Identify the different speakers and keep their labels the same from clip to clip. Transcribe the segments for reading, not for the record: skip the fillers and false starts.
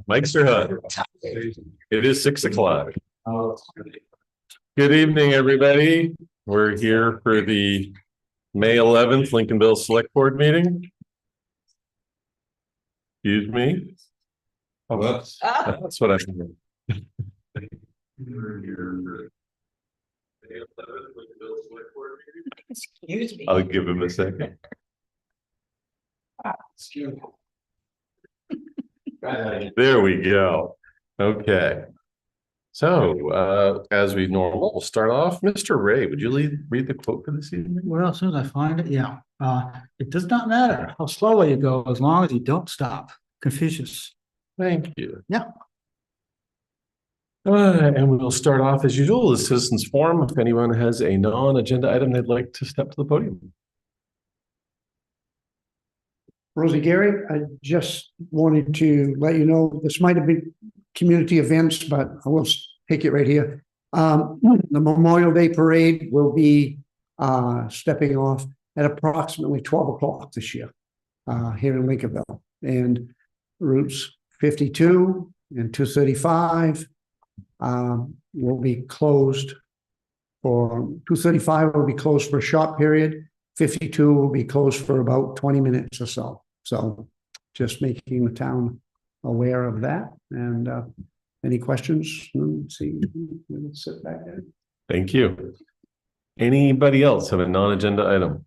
Speaker 1: Mics are hot. It is 6 o'clock. Good evening, everybody. We're here for the May 11th Lincolnville Select Board meeting. Excuse me. Oh, that's what I think.
Speaker 2: Excuse me.
Speaker 1: I'll give him a second. There we go. Okay. So, as we normal, we'll start off. Mr. Ray, would you read the quote for this evening?
Speaker 3: Well, as soon as I find it, yeah. It does not matter how slowly you go, as long as you don't stop. Confucius.
Speaker 1: Thank you.
Speaker 3: Yeah.
Speaker 1: And we'll start off as usual, the citizens forum. If anyone has a non-agenda item they'd like to step to the podium.
Speaker 4: Rosie Gary, I just wanted to let you know, this might have been community events, but I will take it right here. The Memorial Day Parade will be stepping off at approximately 12 o'clock this year here in Lincolnville. And routes 52 and 235 will be closed for 235 will be closed for a short period. 52 will be closed for about 20 minutes or so. So just making the town aware of that. And any questions? Let's see, let's sit back there.
Speaker 1: Thank you. Anybody else have a non-agenda item?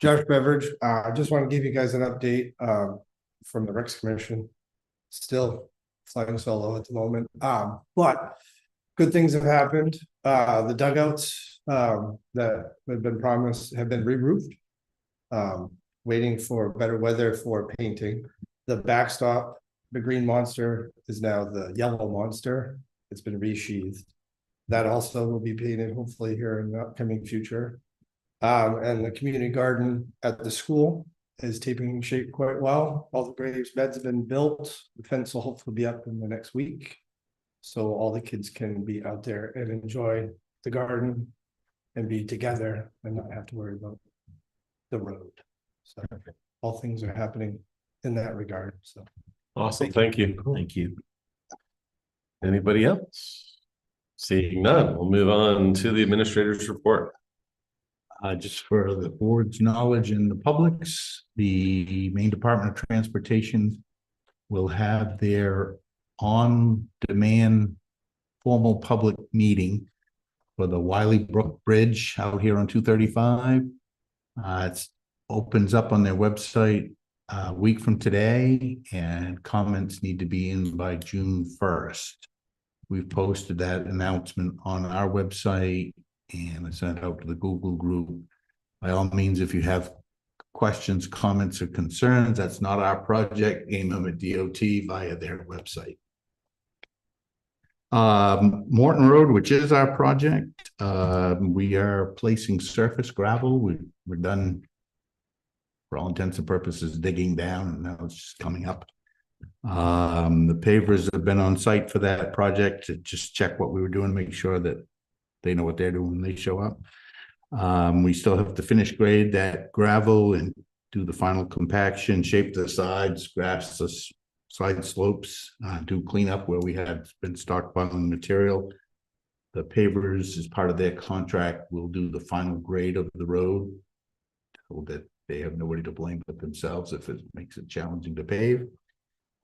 Speaker 5: Josh Beveridge, I just want to give you guys an update from the Recs Commission. Still flying solo at the moment, but good things have happened. The dugouts that have been promised have been re-roofed, waiting for better weather for painting. The backstop, the green monster, is now the yellow monster. It's been resheathed. That also will be painted hopefully here in the upcoming future. And the community garden at the school is taking shape quite well. All the graves beds have been built. The fence will hopefully be up in the next week, so all the kids can be out there and enjoy the garden and be together and not have to worry about the road. So all things are happening in that regard. So
Speaker 1: Awesome. Thank you.
Speaker 3: Thank you.
Speaker 1: Anybody else? Seeing none, we'll move on to the administrator's report.
Speaker 3: Just for the board's knowledge and the public's, the Maine Department of Transportation will have their on-demand formal public meeting for the Wiley Brook Bridge out here on 235. It opens up on their website a week from today, and comments need to be in by June 1st. We've posted that announcement on our website, and I sent it out to the Google group. By all means, if you have questions, comments, or concerns, that's not our project, aim them at DOT via their website. Morton Road, which is our project, we are placing surface gravel. We're done, for all intents and purposes, digging down, and now it's just coming up. The pavers have been on site for that project to just check what we were doing, make sure that they know what they're doing when they show up. We still have to finish grade that gravel and do the final compaction, shape the sides, grass the side slopes, do cleanup where we had been stockpiling material. The pavers, as part of their contract, will do the final grade of the road so that they have nobody to blame but themselves if it makes it challenging to pave.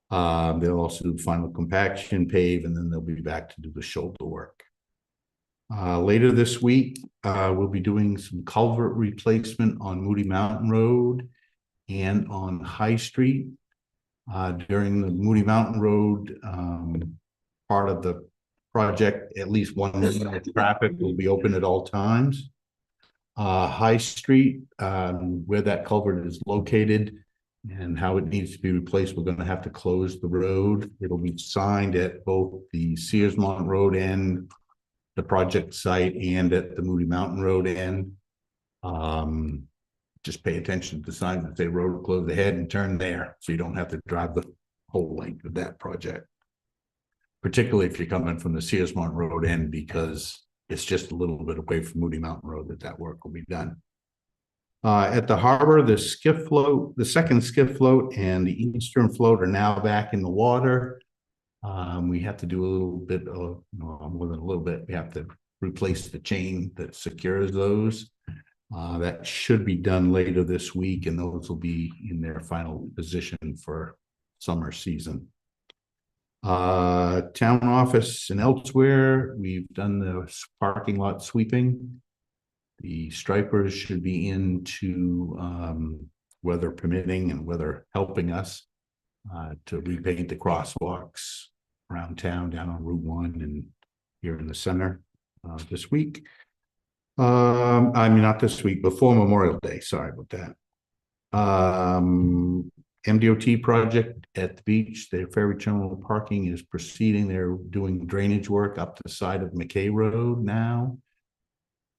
Speaker 3: They'll also do final compaction, pave, and then they'll be back to do the shoulder work. Later this week, we'll be doing some culvert replacement on Moody Mountain Road and on High Street. During the Moody Mountain Road part of the project, at least one lane of traffic will be open at all times. High Street, where that culvert is located and how it needs to be replaced, we're going to have to close the road. It'll be signed at both the Searsmont Road end, the project site, and at the Moody Mountain Road end. Just pay attention to the signs that say road closed ahead and turn there, so you don't have to drive the whole length of that project. Particularly if you're coming from the Searsmont Road end, because it's just a little bit away from Moody Mountain Road that work will be done. At the harbor, the skiff float, the second skiff float and the eastern float are now back in the water. We have to do a little bit of, more than a little bit, we have to replace the chain that secures those. That should be done later this week, and those will be in their final position for summer season. Town office and elsewhere, we've done the parking lot sweeping. The stripers should be into, weather permitting and weather helping us, to repaint the crosswalks around town, down on Route 1 and here in the center, this week. I mean, not this week, before Memorial Day, sorry about that. MDOT project at the beach, their ferry terminal parking is proceeding. They're doing drainage work up the side of McKay Road now,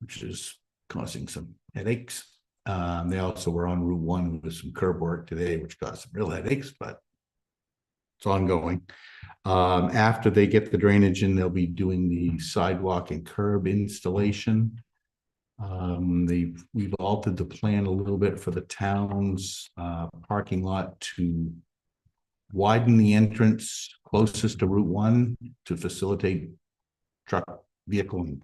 Speaker 3: which is causing some headaches. They also were on Route 1 with some curb work today, which caused some real headaches, but it's ongoing. After they get the drainage in, they'll be doing the sidewalk and curb installation. We've altered the plan a little bit for the town's parking lot to widen the entrance closest to Route 1 to facilitate truck, vehicle, and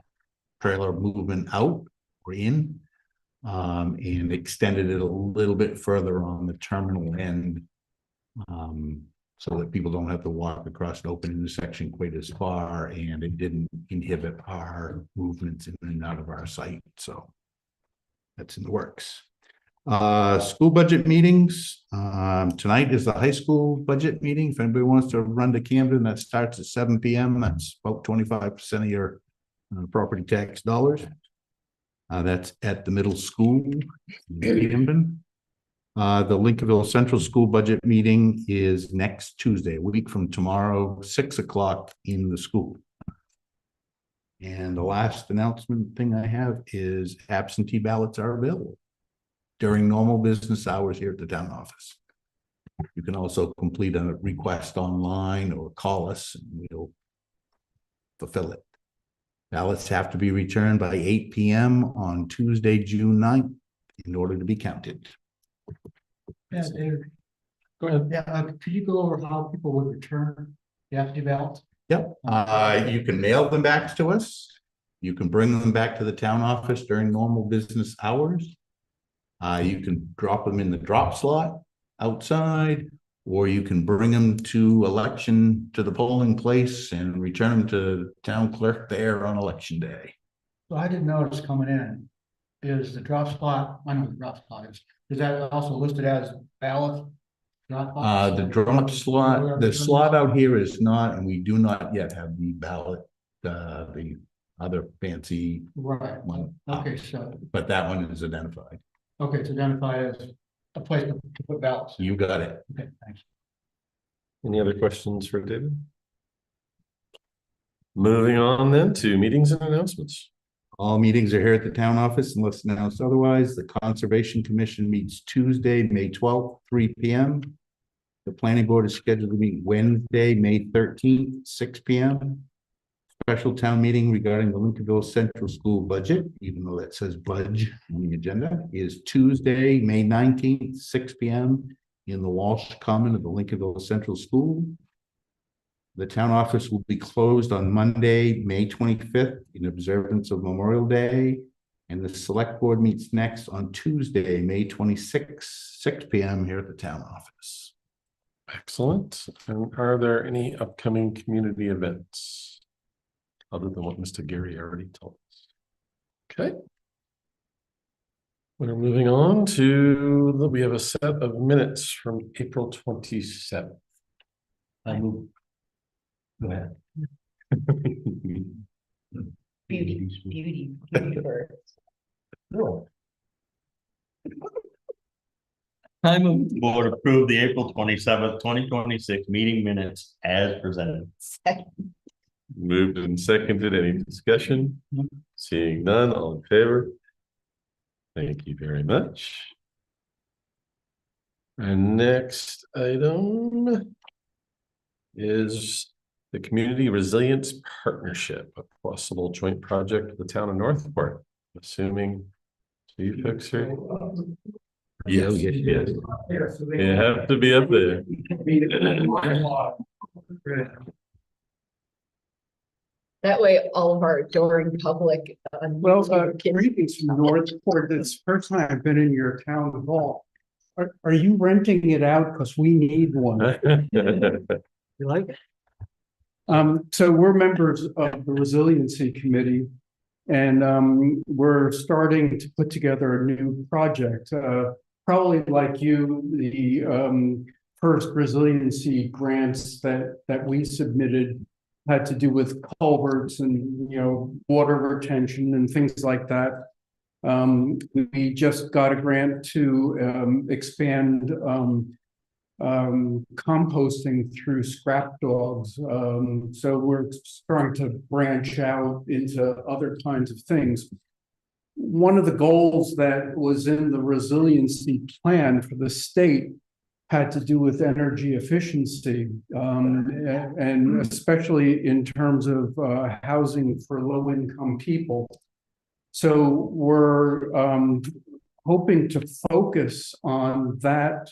Speaker 3: trailer movement out or in, and extended it a little bit further on the terminal end, so that people don't have to walk across an open intersection quite as far, and it didn't inhibit our movements in and out of our site. So that's in the works. School budget meetings. Tonight is the high school budget meeting. If anybody wants to run to Camden, that starts at 7 p.m. That's about 25% of your property tax dollars. That's at the middle school in Camden. The Lincolnville Central School budget meeting is next Tuesday, a week from tomorrow, 6 o'clock in the school. And the last announcement thing I have is absentee ballots are available during normal business hours here at the town office. You can also complete a request online or call us and we'll fulfill it. Ballots have to be returned by 8 p.m. on Tuesday, June 9th in order to be counted.
Speaker 2: Yeah, Dave,
Speaker 1: Go ahead.
Speaker 2: yeah, could you go over how people would return the absentee ballots?
Speaker 3: Yep, you can mail them back to us. You can bring them back to the town office during normal business hours. You can drop them in the drop slot outside, or you can bring them to the polling place and return them to the town clerk there on election day.
Speaker 2: So I didn't notice coming in, is the drop spot, I know what the drop spot is that also listed as ballot?
Speaker 3: The drop slot, the slot out here is not, and we do not yet have the ballot, the other fancy
Speaker 2: Right,
Speaker 3: one.
Speaker 2: okay, so,
Speaker 3: But that one is identified.
Speaker 2: okay, it's identified as a place to put ballots.
Speaker 3: You got it.
Speaker 2: Okay, thanks.
Speaker 1: Any other questions for David? Moving on then to meetings and announcements.
Speaker 3: All meetings are here at the town office unless announced otherwise. The Conservation Commission meets Tuesday, May 12th, 3 p.m. The Planning Board is scheduled to meet Wednesday, May 13th, 6 p.m. Special town meeting regarding the Lincolnville Central School budget, even though that says budge on the agenda, is Tuesday, May 19th, 6 p.m. in the Walsh Common of the Lincolnville Central School. The town office will be closed on Monday, May 25th in observance of Memorial Day. And the select board meets next on Tuesday, May 26th, 6 p.m. here at the town office.
Speaker 1: Excellent. And are there any upcoming community events? Other than what Mr. Gary already told us. Okay. We're moving on to, we have a set of minutes from April 27th. I move. Go ahead.
Speaker 6: Beauty first.
Speaker 1: No.
Speaker 6: I move the board approve the April 27th, 2026 meeting minutes as presented.
Speaker 1: Moved and seconded. Any discussion? Seeing none, all in favor? Thank you very much. And next item is the Community Resilience Partnership, a possible joint project with the town of Northport, assuming Chief Fixer.
Speaker 3: Yes,
Speaker 1: Yes,
Speaker 3: yes,
Speaker 1: yes. You have to be up there.
Speaker 7: That way, all of our adoring public.
Speaker 4: Well,
Speaker 7: can-
Speaker 4: greetings from Northport. It's the first time I've been in your town hall. Are you renting it out? Because we need one.
Speaker 7: You like it?
Speaker 4: So we're members of the Resiliency Committee. And we're starting to put together a new project. Probably like you, the first resiliency grants that we submitted had to do with culverts and, water retention and things like that. We just got a grant to expand composting through scrap dogs. So we're starting to branch out into other kinds of things. One of the goals that was in the resiliency plan for the state had to do with energy efficiency, and especially in terms of housing for low-income people. So we're hoping to focus on that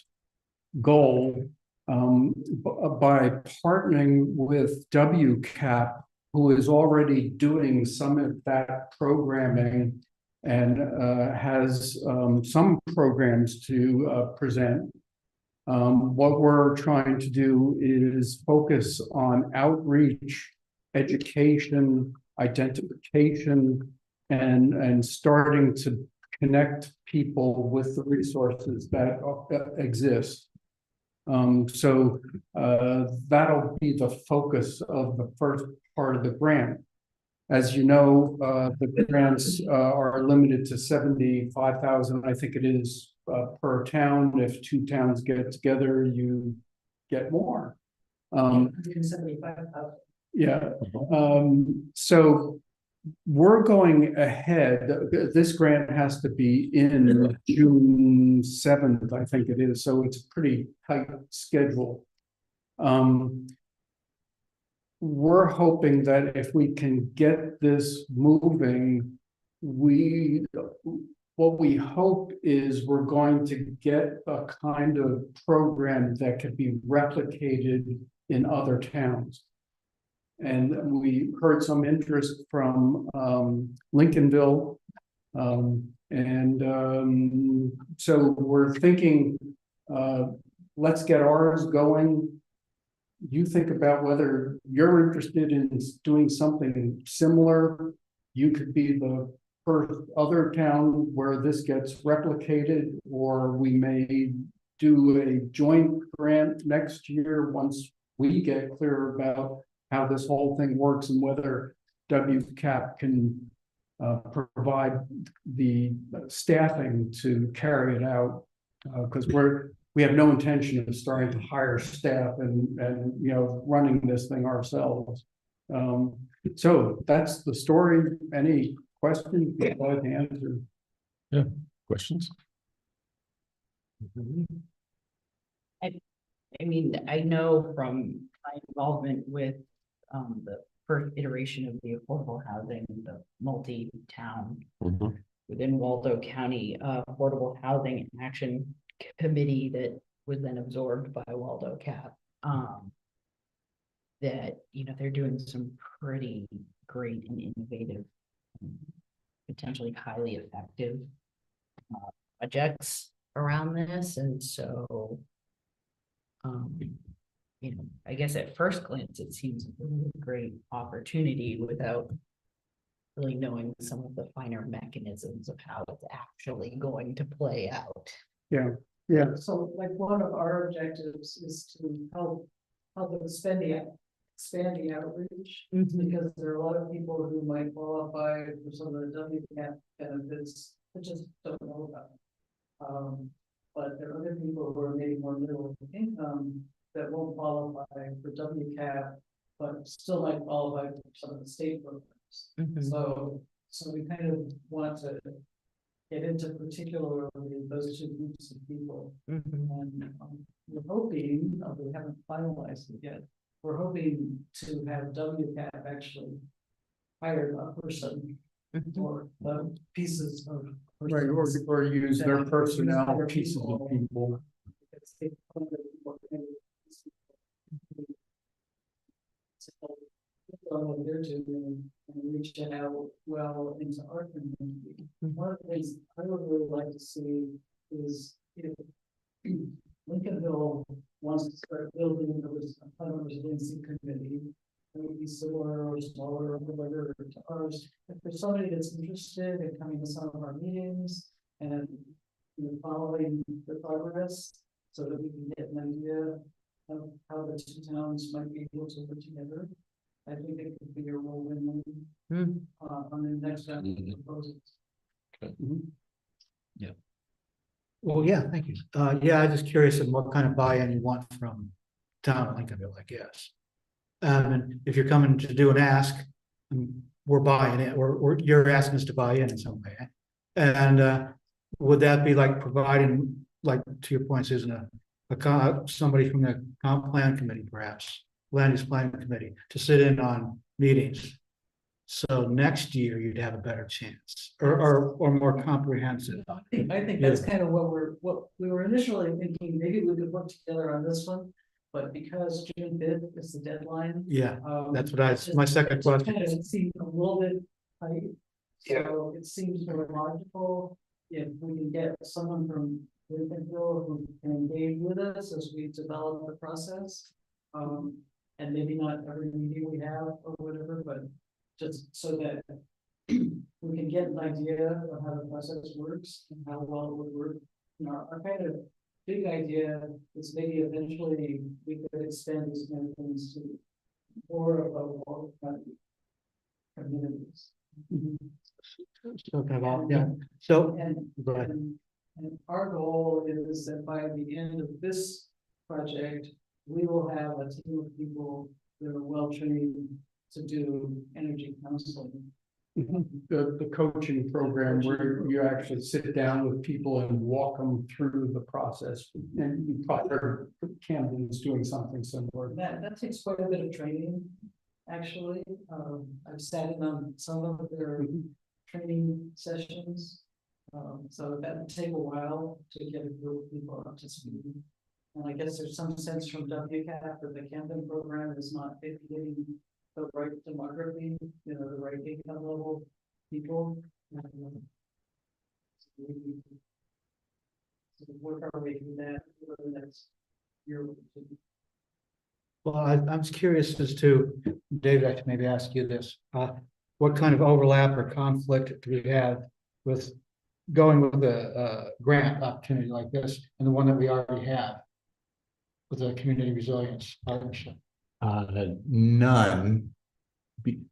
Speaker 4: goal by partnering with WCAP, who is already doing some of that programming and has some programs to present. What we're trying to do is focus on outreach, education, identification, and starting to connect people with the resources that exist. So that'll be the focus of the first part of the grant. As you know, the grants are limited to 75,000, I think it is, per town. If two towns get together, you get more.
Speaker 7: 75,000.
Speaker 4: Yeah. So we're going ahead. This grant has to be in June 7th, I think it is. So it's a pretty tight schedule. We're hoping that if we can get this moving, what we hope is we're going to get a kind of program that could be replicated in other towns. And we heard some interest from Lincolnville. So we're thinking, let's get ours going. You think about whether you're interested in doing something similar. You could be the first other town where this gets replicated, or we may do a joint grant next year once we get clear about how this whole thing works and whether WCAP can provide the staffing to carry it out. Because we have no intention of starting to hire staff and running this thing ourselves. So that's the story. Any questions? I'd like to answer.
Speaker 1: Questions?
Speaker 7: I mean, I know from my involvement with the first iteration of the affordable housing, the multi-town within Waldo County Affordable Housing Action Committee that was then absorbed by Waldo Cap. That they're doing some pretty great and innovative, potentially highly effective projects around this, and so I guess at first glance it seems a really great opportunity without really knowing some of the finer mechanisms of how it's actually going to play out.
Speaker 4: Yeah.
Speaker 8: So like one of our objectives is to help expand the outreach, because there are a lot of people who might qualify for some of the WCAP benefits that just don't know about. But there are other people who are maybe more middle income that won't qualify for WCAP, but still might qualify for some of the state programs. So we kind of want to get into particularly those two groups of people. And we're hoping, although we haven't finalized it yet, we're hoping to have WCAP actually hire a person or pieces of.
Speaker 2: Right, or use their personnel, pieces of people.
Speaker 8: What they're doing and reach out well into our community. One of the things I would really like to see is if Lincolnville wants to start building a residency committee. It would be similar or smaller or whatever to ours. If there's somebody that's interested in coming to some of our meetings and following the progress so that we can get an idea of how the two towns might be able to work together. I think it could be a real win-win on the next round of proposals.
Speaker 2: Well, yeah, thank you. Yeah, I'm just curious of what kind of buy-in you want from town of Lincolnville, I guess. And if you're coming to do an ask, we're buying it, or you're asking us to buy in some way. And would that be like providing, like to your point, Susan, somebody from the comp plan committee, perhaps, land use planning committee, to sit in on meetings? So next year you'd have a better chance, or more comprehensive.
Speaker 8: I think that's kind of what we were initially thinking, maybe we could work together on this one. But because June 5th is the deadline.
Speaker 2: Yeah, that's what
Speaker 8: it's
Speaker 2: my second question.
Speaker 8: It seems a little bit tight. So it seems more logical if we can get someone from Lincolnville who can engage with us as we develop the process. And maybe not every meeting we have or whatever, but just so that we can get an idea of how the process works and how well it would work. Our kind of big idea is maybe eventually we could expand these kind of things to more of all communities.
Speaker 2: So kind of, yeah, so. Go ahead.
Speaker 8: And our goal is that by the end of this project, we will have a team of people that are well trained to do energy counseling.
Speaker 2: The coaching program where you actually sit down with people and walk them through the process, and you probably heard Camden's doing something similar.
Speaker 8: That takes quite a bit of training, actually. I've sat in on some of their training sessions. So that would take a while to get a group of people up to speed. And I guess there's some sense from WCAP that the Camden program is not getting the right demography, the right income level people. So we need to work our way through that for the next year or two.
Speaker 2: Well, I'm curious as to, David, I should maybe ask you this, what kind of overlap or conflict do we have with going with a grant opportunity like this and the one that we already have with the community resilience partnership?
Speaker 3: None,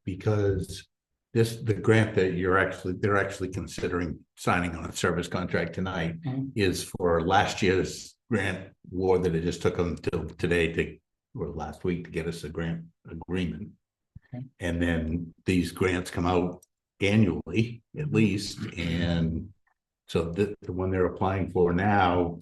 Speaker 3: because the grant that they're actually considering signing on a service contract tonight is for last year's grant award that it just took them till today or last week to get us a grant agreement.
Speaker 2: Okay.
Speaker 3: And then these grants come out annually at least, and so the one they're applying for now,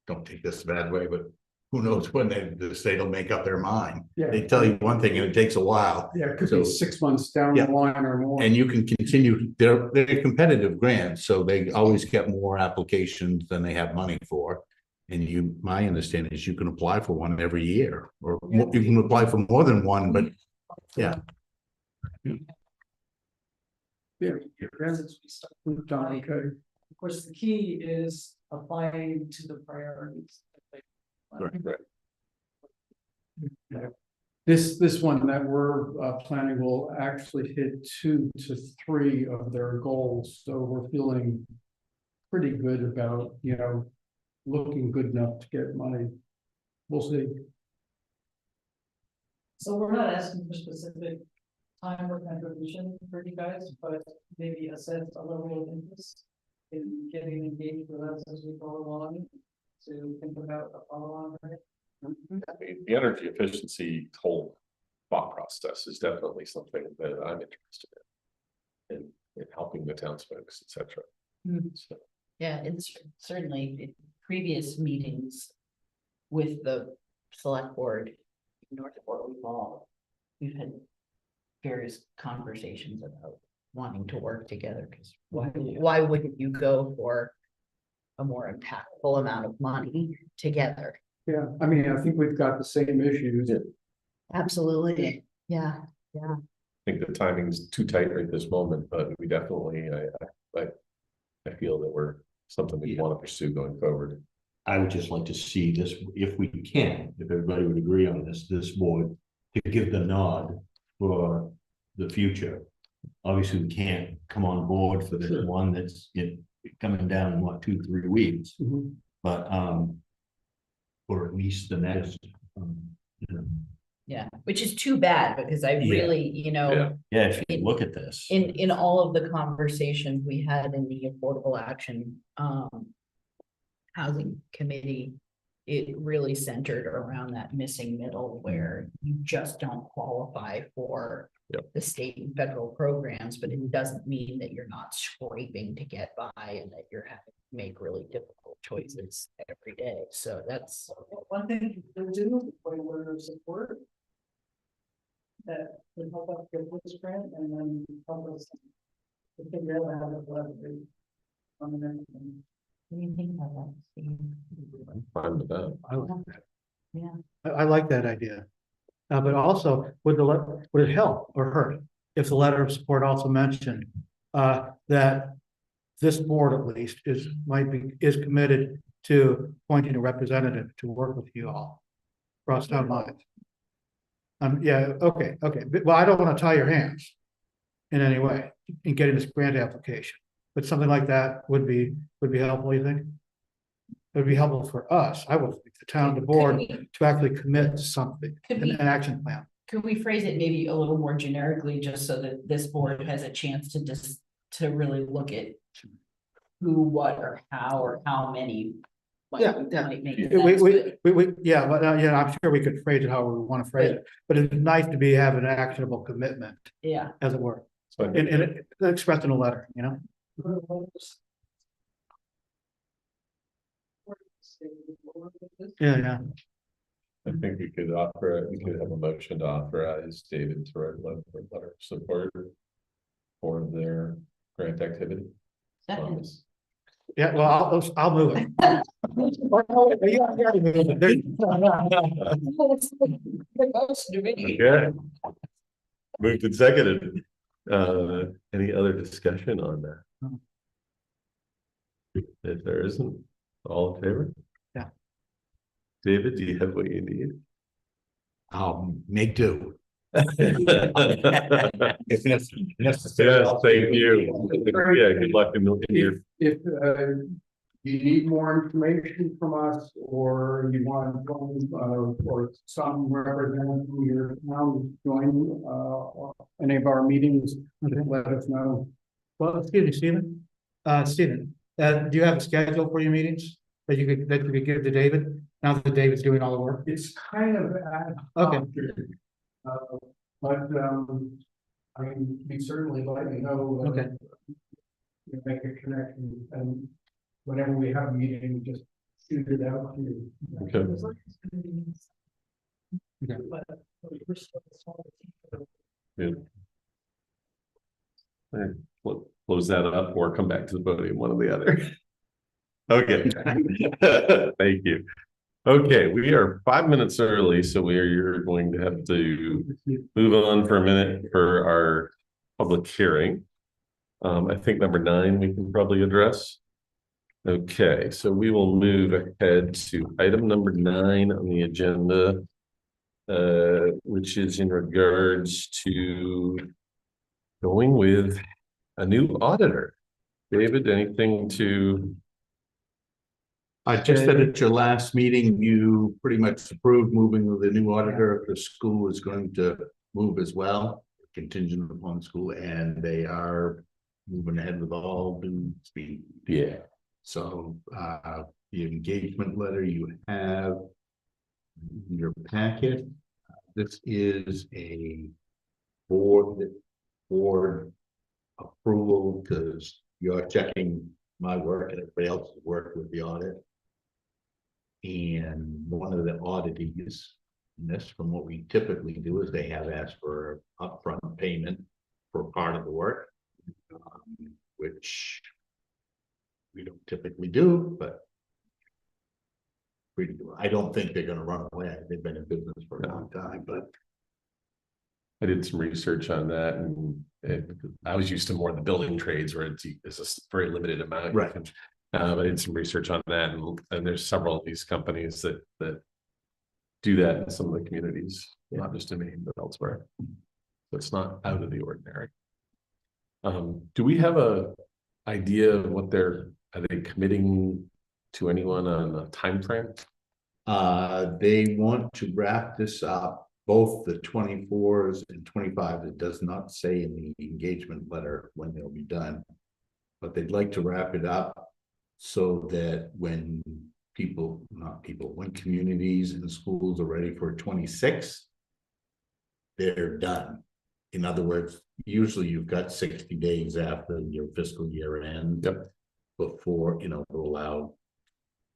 Speaker 3: don't take this the bad way, but who knows when the state will make up their mind.
Speaker 2: Yeah.
Speaker 3: They tell you one thing and it takes a while.
Speaker 2: Yeah, it could
Speaker 3: So-
Speaker 2: be 6 months down
Speaker 3: Yeah.
Speaker 2: the line or more.
Speaker 3: And you can continue, they're competitive grants, so they always get more applications than they have money for. And my understanding is you can apply for one every year, or you can apply for more than one, but yeah.
Speaker 2: Yeah.
Speaker 8: Since we start.
Speaker 2: Okay.
Speaker 8: Of course, the key is applying to the priorities.
Speaker 2: This one that we're planning will actually hit 2 to 3 of their goals, so we're feeling pretty good about, looking good enough to get money. We'll see.
Speaker 8: So we're not asking for specific time or contribution for you guys, but maybe a level of interest in getting engaged with us as we go along to think about a follow-on.
Speaker 1: The energy efficiency whole thought process is definitely something that I'm interested in helping the townsfolk, et cetera. So,
Speaker 7: Yeah, it's certainly in previous meetings with the select board, North Portland Mall, we've had various conversations about wanting to work together, because why wouldn't you go for a more impactful amount of money together?
Speaker 4: Yeah, I mean, I think we've got the same issues.
Speaker 7: Absolutely, yeah.
Speaker 1: I think the timing's too tight right this moment, but we definitely, I feel that we're something we want to pursue going forward.
Speaker 6: I would just like to see this, if we can, if everybody would agree on this board, to give the nod for the future. Obviously, we can't come on board for this one that's coming down in what, 2-3 weeks, but or at least the next. You know.
Speaker 7: Yeah, which is too bad, because I really,
Speaker 1: Yeah.
Speaker 6: Yeah, if you look at this.
Speaker 7: in all of the conversations we had in the Affordable Action Housing Committee, it really centered around that missing middle where you just don't qualify for the state and federal programs, but it doesn't mean that you're not scraping to get by and that you're having to make really difficult choices every day. So that's
Speaker 8: One thing you can do, for a letter of support. That would help us get this grant and then help us to figure out how to collaborate on the next one.
Speaker 7: what do you think about that, Steve?
Speaker 1: I'm fine with that.
Speaker 2: I like that.
Speaker 7: Yeah.
Speaker 2: I like that idea. But also, would it help or hurt if the letter of support also mentioned that this board at least is committed to appointing a representative to work with you all across town lines? Yeah, okay. Well, I don't want to tie your hands in any way in getting this grant application, but something like that would be helpful, you think? It would be helpful for us, I would think, the town, the board, to actually commit to something, an action plan.
Speaker 7: Could we phrase it maybe a little more generically, just so that this board has a chance to really look at who, what, or how many might make sense.
Speaker 2: Yeah, but I'm sure we could phrase it however we want to phrase it, but it's nice to have an actionable commitment,
Speaker 7: Yeah,
Speaker 2: as it were,
Speaker 1: So
Speaker 2: and it expressed in a letter, Yeah.
Speaker 1: I think we could have a motion to authorize David to write a letter of support for their grant activity.
Speaker 7: second.
Speaker 2: Yeah, well, I'll move it.
Speaker 1: Okay. Moved and seconded. Any other discussion on that? If there isn't, all in favor?
Speaker 2: Yeah.
Speaker 1: David, do you have what you need?
Speaker 3: Make do.
Speaker 1: If necessary. Yes, thank you. Yeah, good luck in your.
Speaker 4: If you need more information from us, or you want to join, or some representative from your town join any of our meetings, let us know.
Speaker 2: Well, excuse me, Stephen. Stephen, do you have a schedule for your meetings that you could give to David? Now that David's doing all the work?
Speaker 4: It's kind of
Speaker 2: Okay.
Speaker 4: But I mean, we certainly let you know.
Speaker 2: Okay.
Speaker 4: You make a connection, and whenever we have a meeting, just shoot it out to you.
Speaker 1: Okay. Good. All right, we'll close that up or come back to the podium, one or the other. Okay. Thank you. Okay, we are 5 minutes early, so you're going to have to move on for a minute for our public hearing. I think number 9 we can probably address. Okay, so we will move ahead to item number 9 on the agenda, which is in regards to going with a new auditor. David, anything to?
Speaker 3: Just that at your last meeting, you pretty much approved moving with the new auditor. The school is going to move as well, contingent upon school, and they are moving ahead with all due speed.
Speaker 1: Yeah.
Speaker 3: So the engagement letter you have in your packet. This is a board approval, because you're checking my work and everybody else's work with the audit. And one of the oddities in this from what we typically do is they have asked for upfront payment for part of the work. Which we don't typically do, but I don't think they're gonna run away. They've been in business for a long time, but
Speaker 1: I did some research on that and I was used to more of the building trades where it's a very limited amount.
Speaker 3: Right.
Speaker 1: I did some research on that and there's several of these companies that do that in some of the communities, not just in Maine, but elsewhere. So it's not out of the ordinary. Do we have a idea of what are they committing to anyone on a time frame?
Speaker 3: they want to wrap this up, both the 24s and 25s. It does not say in the engagement letter when they'll be done. But they'd like to wrap it up so that when when communities and schools are ready for 26, they're done. In other words, usually you've got 60 days after your fiscal year end.
Speaker 1: Yep.
Speaker 3: Before, to allow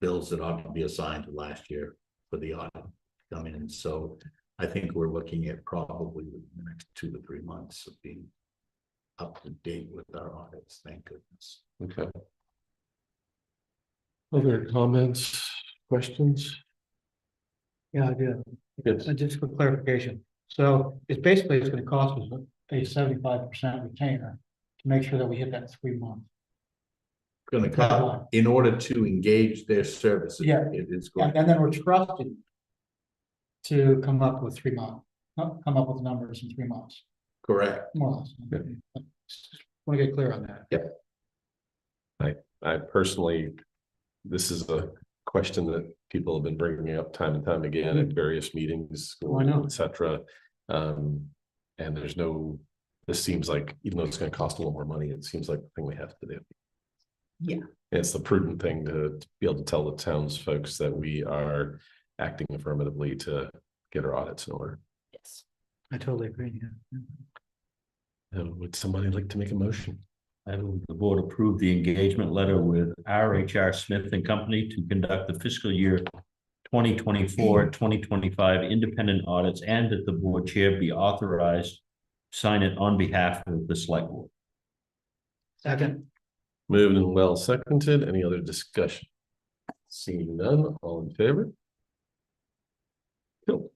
Speaker 3: bills that ought to be assigned to last year for the audit to come in. So I think we're looking at probably the next 2 to 3 months of being up to date with our audits. Thank goodness.
Speaker 1: Okay. Other comments, questions?
Speaker 2: Yeah, I do.
Speaker 1: Yes.
Speaker 2: Just for clarification. So it's gonna cost us a 75% retainer to make sure that we hit that 3 month.
Speaker 3: Going to cut in order to engage their services.
Speaker 2: Yeah.
Speaker 3: It is going.
Speaker 2: And then we're trusted to come up with 3 months, come up with numbers in 3 months,
Speaker 3: Correct.
Speaker 2: more or less. Just want to get clear on that.
Speaker 3: Yep.
Speaker 1: I personally, this is a question that people have been bringing up time and time again at various meetings,
Speaker 2: Oh, I know.
Speaker 1: et cetera. And this seems like, even though it's going to cost a little more money, it seems like the thing we have to do.
Speaker 7: Yeah.
Speaker 1: It's the prudent thing to be able to tell the townsfolk that we are acting affirmatively to get our audits in order.
Speaker 7: Yes.
Speaker 2: I totally agree. Yeah.
Speaker 1: Would somebody like to make a motion?
Speaker 6: I move the board approve the engagement letter with RHR Smith and Company to conduct the fiscal year 2024-2025 independent audits, and that the board chair be authorized to sign it on behalf of the select board.
Speaker 2: Second.
Speaker 1: Moved and well seconded. Any other discussion? Seeing none, all in favor? Cool.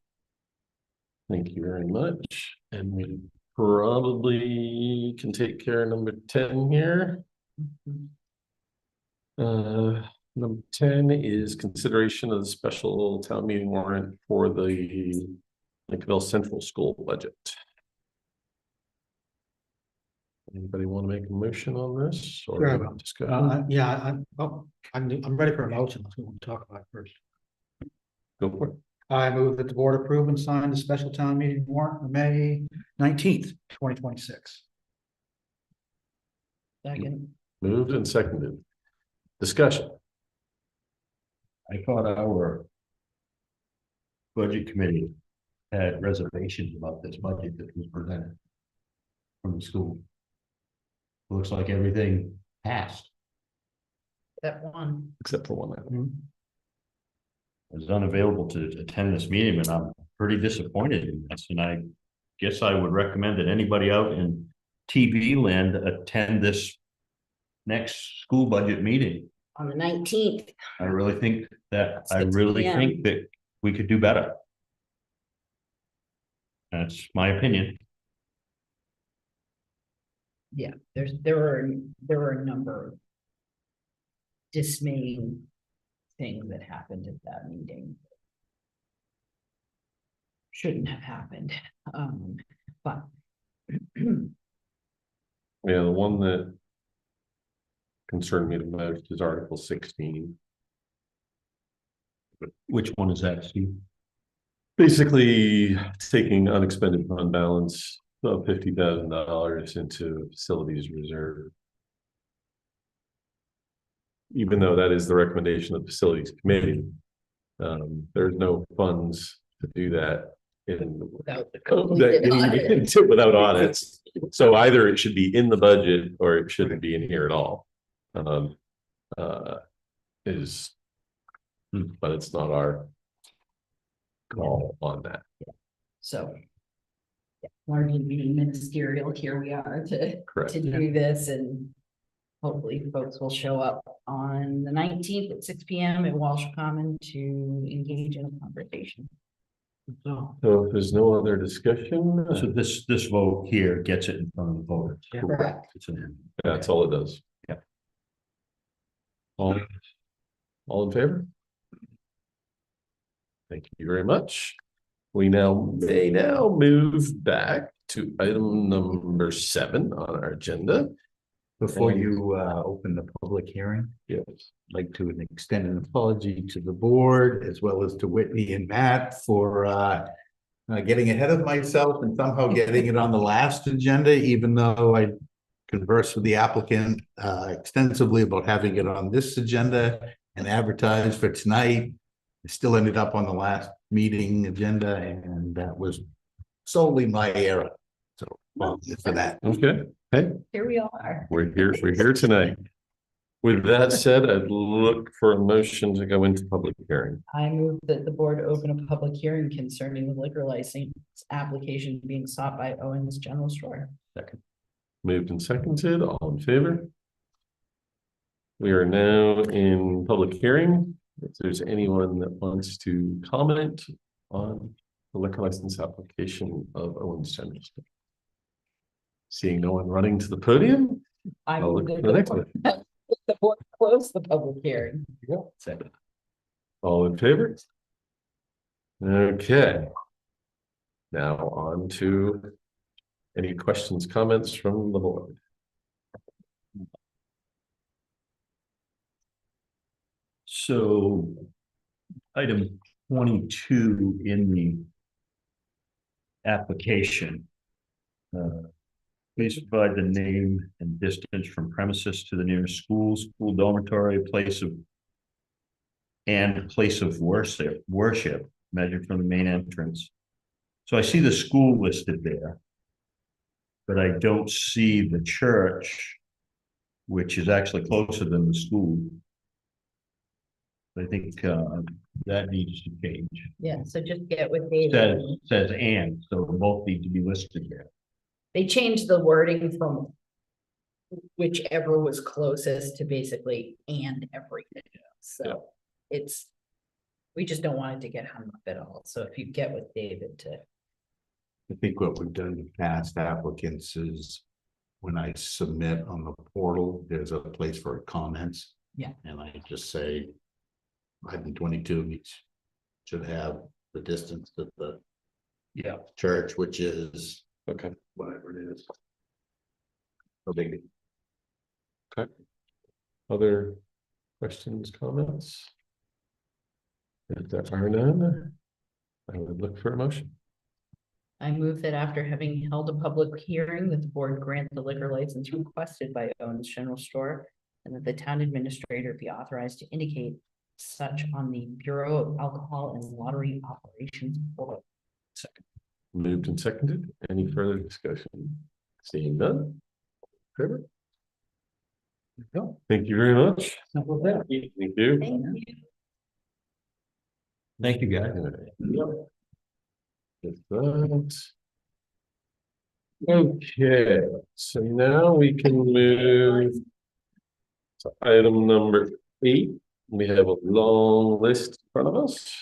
Speaker 1: Thank you very much. And we probably can take care of number 10 here. Number 10 is consideration of the special town meeting warrant for the Lincolnville Central School budget. Anybody want to make a motion on this? Or
Speaker 2: Sure.
Speaker 1: discuss?
Speaker 2: Yeah, I'm ready for a motion. Let's want to talk about it first.
Speaker 1: Go for it.
Speaker 2: I move that the board approve and sign the special town meeting warrant on May 19th, 2026.
Speaker 7: Second.
Speaker 1: Moved and seconded. Discussion.
Speaker 6: I thought our budget committee had reservations about this budget that was presented from the school. Looks like everything passed.
Speaker 7: That one.
Speaker 1: Except for one item.
Speaker 6: I was unavailable to attend this meeting, and I'm pretty disappointed in this, and I guess I would recommend that anybody out in TV land attend this next school budget meeting.
Speaker 7: On the 19th.
Speaker 6: I really think that,
Speaker 7: 6 p.m.
Speaker 6: think that we could do better. That's my opinion.
Speaker 7: Yeah, there were a number of dismaying things that happened at that meeting. Shouldn't have happened, but
Speaker 1: Yeah, the one that concerned me the most is Article 16.
Speaker 6: Which one is that, Steve?
Speaker 1: Basically, taking unexpended fund balance of $50,000 into facilities reserve. Even though that is the recommendation of the facilities committee, there's no funds to do that
Speaker 7: without the
Speaker 1: without audits. So either it should be in the budget or it shouldn't be in here at all. But it's not our call on that.
Speaker 7: So. Yeah, largely being ministerial, here we are
Speaker 1: Correct.
Speaker 7: to do this, and hopefully folks will show up on the 19th at 6 p.m. at Walsh Common to engage in a conversation.
Speaker 2: So,
Speaker 1: So if there's no other discussion,
Speaker 6: So this vote here gets it in front of the voters.
Speaker 7: Correct.
Speaker 6: It's an.
Speaker 1: that's all it does.
Speaker 6: Yeah.
Speaker 1: All in favor? Thank you very much. We may now move back to item number 7 on our agenda.
Speaker 3: Before you open the public hearing,
Speaker 1: Yes.
Speaker 3: I'd like to extend an apology to the board as well as to Whitney and Matt for getting ahead of myself and somehow getting it on the last agenda, even though I conversed with the applicant extensively about having it on this agenda and advertised for tonight. It still ended up on the last meeting agenda, and that was solely my error. So, for that.
Speaker 1: Okay. Hey,
Speaker 7: Here we are.
Speaker 1: we're here tonight. With that said, I'd look for a motion to go into public hearing.
Speaker 7: I move that the board open a public hearing concerning the liquor license application being sought by Owens General Store.
Speaker 6: Second.
Speaker 1: Moved and seconded, all in favor? We are now in public hearing. If there's anyone that wants to comment on the liquor license application of Owens General Store. Seeing no one running to the podium,
Speaker 7: I
Speaker 1: I'll
Speaker 7: move
Speaker 1: look
Speaker 7: that
Speaker 1: for the next
Speaker 7: the
Speaker 1: one.
Speaker 7: board- the board close the public hearing.
Speaker 1: Second. All in favor? Okay. Now on to any questions, comments from the board?
Speaker 6: So item 22 in the application. Please provide the name and distance from premises to the nearest school, school dormitory, place of worship measured from the main entrance. So I see the school listed there, but I don't see the church, which is actually closer than the school. I think that needs to change.
Speaker 7: Yeah, so just get with David.
Speaker 6: Says and, so both need to be listed there.
Speaker 7: They changed the wording from whichever was closest to basically and everything. So it's, we just don't want it to get hung up at all. So if you get with David to.
Speaker 3: I think what we've done with past applicants is when I submit on the portal, there's a place for comments.
Speaker 7: Yeah.
Speaker 3: And I just say, item 22 each should have the distance to the church, which is
Speaker 1: Okay.
Speaker 3: whatever it is. No big deal.
Speaker 1: Other questions, comments? If there are none, I would look for a motion.
Speaker 7: I move that after having held a public hearing, that the board grant the liquor license requested by Owens General Store, and that the town administrator be authorized to indicate such on the Bureau of Alcohol and Lottery Operations Board.
Speaker 6: Second.
Speaker 1: Moved and seconded. Any further discussion? Seeing none. Trevor? Thank you very much. Thank you.
Speaker 7: Thank you.
Speaker 6: Thank you, guys.
Speaker 1: With that. Okay, so now we can move to item number 8. We have a long list in front of us.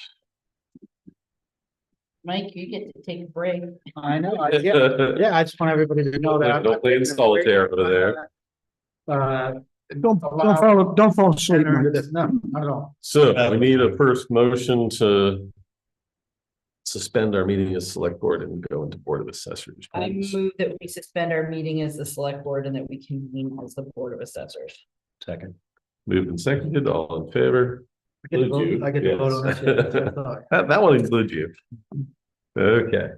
Speaker 7: Mike, you get to take a break.
Speaker 2: I know, I just want everybody to know that.
Speaker 1: Don't play in solitaire over there.
Speaker 4: Don't fall asleep.
Speaker 2: No,
Speaker 4: Mike.
Speaker 2: not at all.
Speaker 1: So we need a first motion to suspend our meeting as select board and go into Board of Assessors.
Speaker 7: I
Speaker 1: please.
Speaker 7: move that we suspend our meeting as the select board and that we convene as the Board of Assessors.
Speaker 6: Second.
Speaker 1: Moved and seconded, all in favor?
Speaker 2: I get to vote- I get to vote on this, yeah, that's what I thought.
Speaker 1: That one includes you. Okay.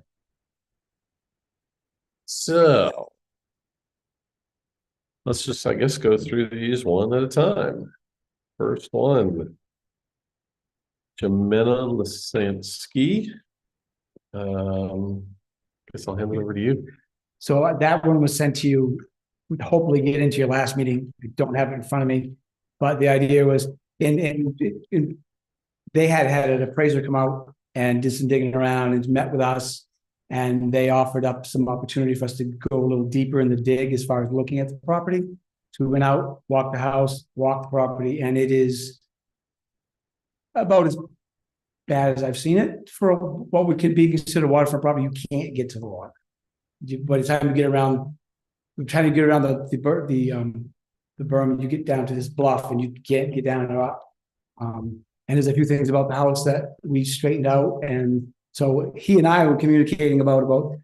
Speaker 1: So. Let's just, I guess, go through these one at a time. First one. Jimena Lisansky. Guess I'll hand it over to you.
Speaker 9: So that one was sent to you, hopefully get into your last meeting. I don't have it in front of me. But the idea was, they had an appraiser come out and did some digging around and met with us. And they offered up some opportunity for us to go a little deeper in the dig as far as looking at the property. So we went out, walked the house, walked the property, and it is about as bad as I've seen it for what would could be considered waterfront property. You can't get to the water. By the time you get around, we're trying to get around the berm, you get down to this bluff and you can't get down or up. And there's a few things about the house that we straightened out, and so he and I were communicating about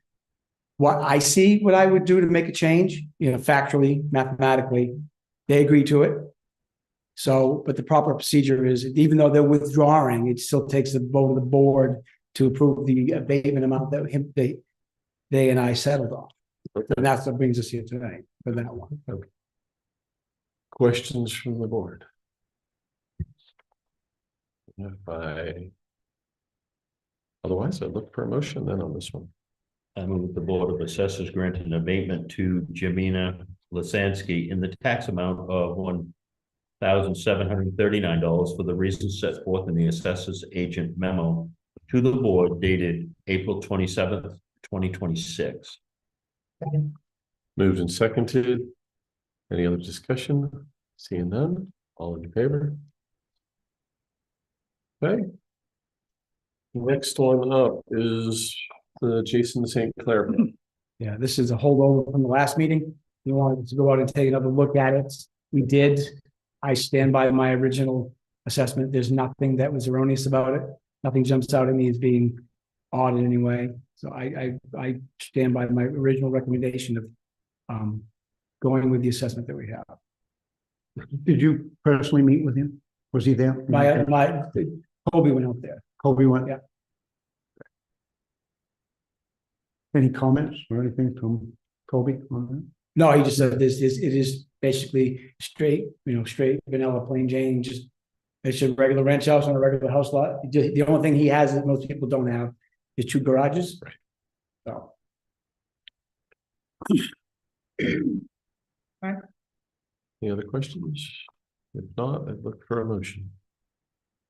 Speaker 9: what I see, what I would do to make a change, factually, mathematically. They agreed to it. So, but the proper procedure is, even though they're withdrawing, it still takes the vote of the board to approve the abatement amount that they and I settled on. And that's what brings us here tonight for that one.
Speaker 1: Okay. Questions from the board? Otherwise, I'd look for a motion then on this one.
Speaker 6: I move the Board of Assessors grant an abatement to Jamina Lisansky in the tax amount of $1,739 for the reasons set forth in the assessors agent memo to the board dated April 27th, 2026.
Speaker 1: Moved and seconded. Any other discussion? Seeing none, all in favor? Okay. Next one up is the Jason St. Clair.
Speaker 9: Yeah, this is a holdover from the last meeting. You wanted to go out and take another look at it. We did. I stand by my original assessment. There's nothing that was erroneous about it. Nothing jumps out at me as being odd in any way. So I stand by my original recommendation of going with the assessment that we have.
Speaker 4: Did you personally meet with him? Was he there?
Speaker 9: Kobe went out there.
Speaker 4: Kobe went?
Speaker 9: Yeah.
Speaker 4: Any comments or anything from Kobe on that?
Speaker 9: No, he just said it is basically straight vanilla plain Jane, just it's a regular ranch house on a regular house lot. The only thing he has that most people don't have is 2 garages.
Speaker 1: Right.
Speaker 9: So.
Speaker 1: Any other questions? If not, I'd look for a motion.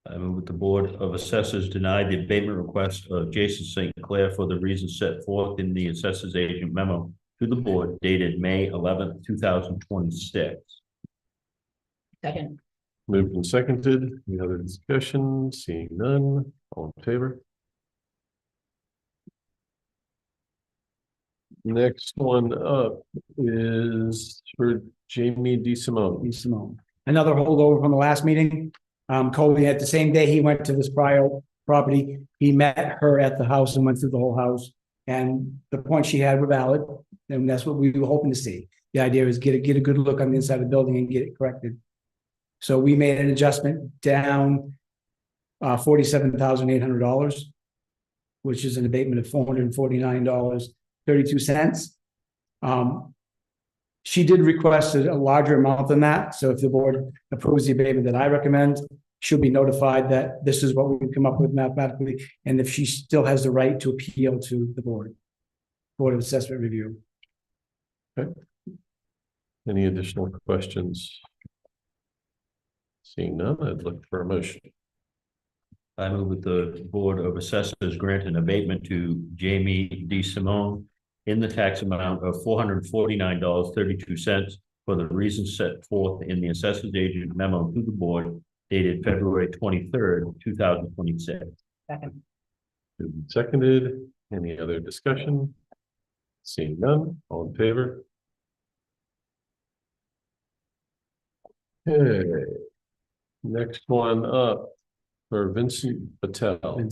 Speaker 6: I move that the Board of Assessors deny the abatement request of Jason St. Clair for the reasons set forth in the assessors agent memo to the board dated May 11th, 2026.
Speaker 7: Second.
Speaker 1: Moved and seconded. Any other discussion? Seeing none, all in favor? Next one up is for Jamie DeSimone.
Speaker 9: Simone. Another holdover from the last meeting. Colby, at the same day he went to this prior property, he met her at the house and went through the whole house. And the points she had were valid, and that's what we were hoping to see. The idea is get a good look on the inside of the building and get it corrected. So we made an adjustment down $47,800, which is an abatement of $449.32. She did request a larger amount than that. So if the board approves the abatement that I recommend, she'll be notified that this is what we come up with mathematically. And if she still has the right to appeal to the Board of Assessment Review.
Speaker 1: Okay. Any additional questions? Seeing none, I'd look for a motion.
Speaker 6: I move that the Board of Assessors grant an abatement to Jamie DeSimone in the tax amount of $449.32 for the reasons set forth in the assessors agent memo to the board dated February 23rd, 2026.
Speaker 7: Second.
Speaker 1: Moved and seconded. Any other discussion? Seeing none, all in favor? Okay. Next one up for Vincent Patel.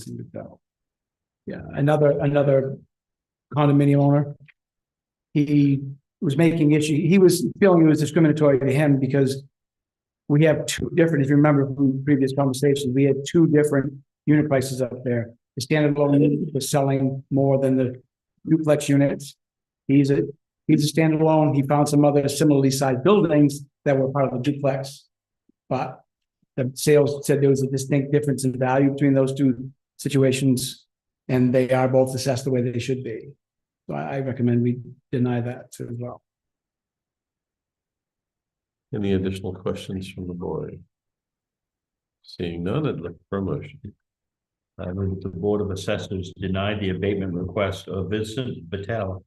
Speaker 9: Yeah, another condominium owner. He was making issue. He was feeling it was discriminatory to him because we have 2 different, if you remember from previous conversations, we had 2 different unit prices up there. The standalone unit was selling more than the duplex units. He's a standalone. He found some other similarly sized buildings that were part of the duplex, but the sales said there was a distinct difference in value between those 2 situations, and they are both assessed the way they should be. So I recommend we deny that as well.
Speaker 1: Any additional questions from the board? Seeing none, I'd look for a motion.
Speaker 6: I move that the Board of Assessors deny the abatement request of Vincent Vitale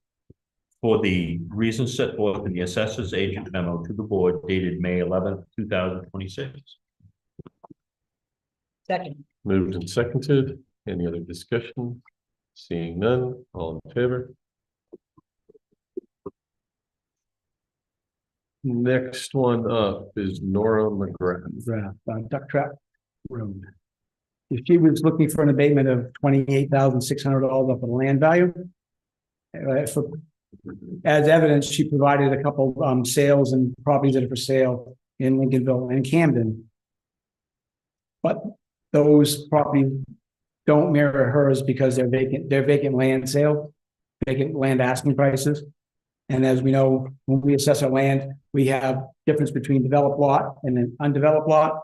Speaker 6: for the reasons set forth in the assessor's agent memo to the board dated May 11th, 2026.
Speaker 7: Second.
Speaker 1: Moved and seconded. Any other discussion? Seeing none, all in favor? Next one up is Nora McGrath.
Speaker 9: Duck Trap Road. If she was looking for an abatement of $28,600 off of the land value. As evidence, she provided a couple sales and properties that are for sale in Lincolnville and Camden. But those properties don't mirror hers because they're vacant land sale, vacant land asking prices. And as we know, when we assess our land, we have difference between developed lot and an undeveloped lot.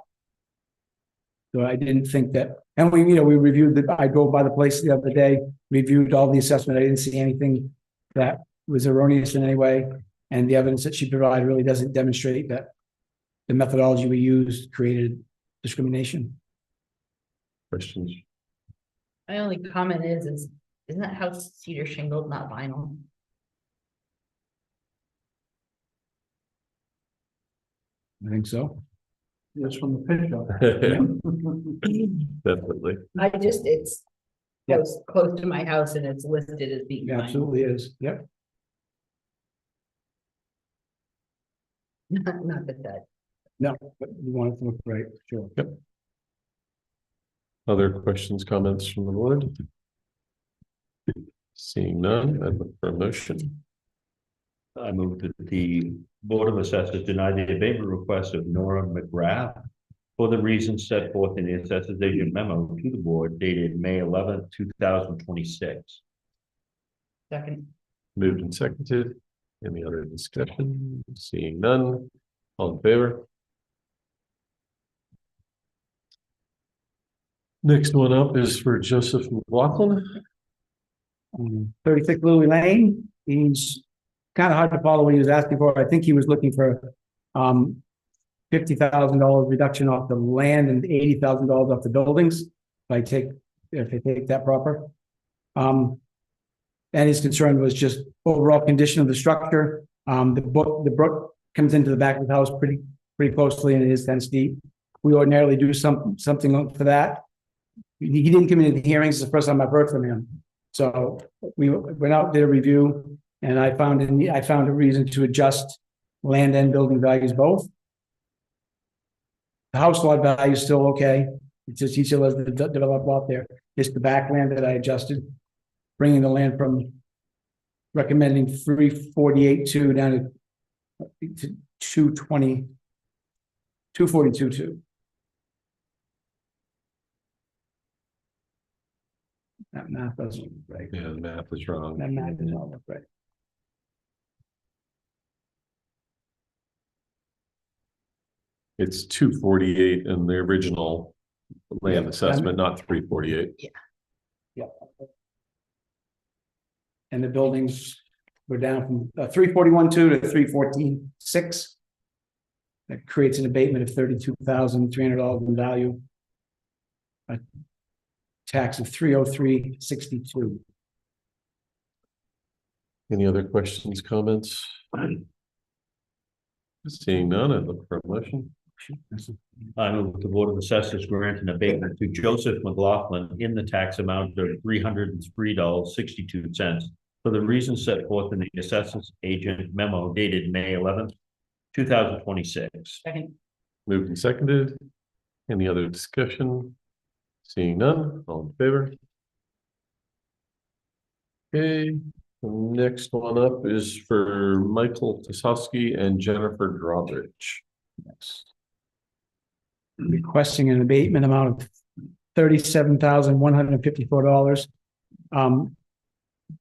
Speaker 9: So I didn't think that, and we reviewed I drove by the place the other day, reviewed all the assessment. I didn't see anything that was erroneous in any way. And the evidence that she provided really doesn't demonstrate that the methodology we used created discrimination.
Speaker 1: Questions?
Speaker 7: My only comment is isn't that house cedar shingled, not vinyl?
Speaker 9: I think so.
Speaker 2: That's from the picture.
Speaker 1: Definitely.
Speaker 7: It's close to my house and it's listed as being
Speaker 9: It
Speaker 7: vinyl.
Speaker 9: absolutely is. Yep.
Speaker 7: Not that.
Speaker 9: No, but we want it to look right, sure.
Speaker 1: Other questions, comments from the board? Seeing none, I'd look for a motion.
Speaker 6: I move that the Board of Assessors deny the abatement request of Nora McGrath for the reasons set forth in the assessor's agent memo to the board dated May 11th, 2026.
Speaker 7: Second.
Speaker 1: Moved and seconded. Any other discussion? Seeing none, all in favor? Next one up is for Joseph McLaughlin.
Speaker 9: 36 Lily Lane. He's kind of hard to follow what he was asking for. I think he was looking for $50,000 reduction off the land and $80,000 off the buildings. If I take that proper. And his concern was just overall condition of the structure. The brook comes into the back of the house pretty closely, and it is 10 deep. We ordinarily do something for that. He didn't come into the hearings. It's the first time I've heard from him. So we went out, did a review, and I found a reason to adjust land and building values both. The house lot value is still okay. It's just he still has the developed lot there. It's the back land that I adjusted, bringing the land from recommending 348.2 down to 220, 242.2. That math doesn't look right.
Speaker 1: Yeah, the math is wrong.
Speaker 9: That math does not look right.
Speaker 1: It's 248 in the original land assessment, not 348.
Speaker 9: Yeah. And the buildings were down from 341.2 to 314.6. That creates an abatement of $32,300 in value. A tax of $303.62.
Speaker 1: Any other questions, comments? Seeing none, I'd look for a motion.
Speaker 6: I move the Board of Assessors grant an abatement to Joseph McLaughlin in the tax amount of $303.62 for the reasons set forth in the assessors agent memo dated May 11th, 2026.
Speaker 7: Second.
Speaker 1: Moved and seconded. Any other discussion? Seeing none, all in favor? Okay, the next one up is for Michael Tasowski and Jennifer Drawbridge.
Speaker 9: Next. Requesting an abatement amount of $37,154.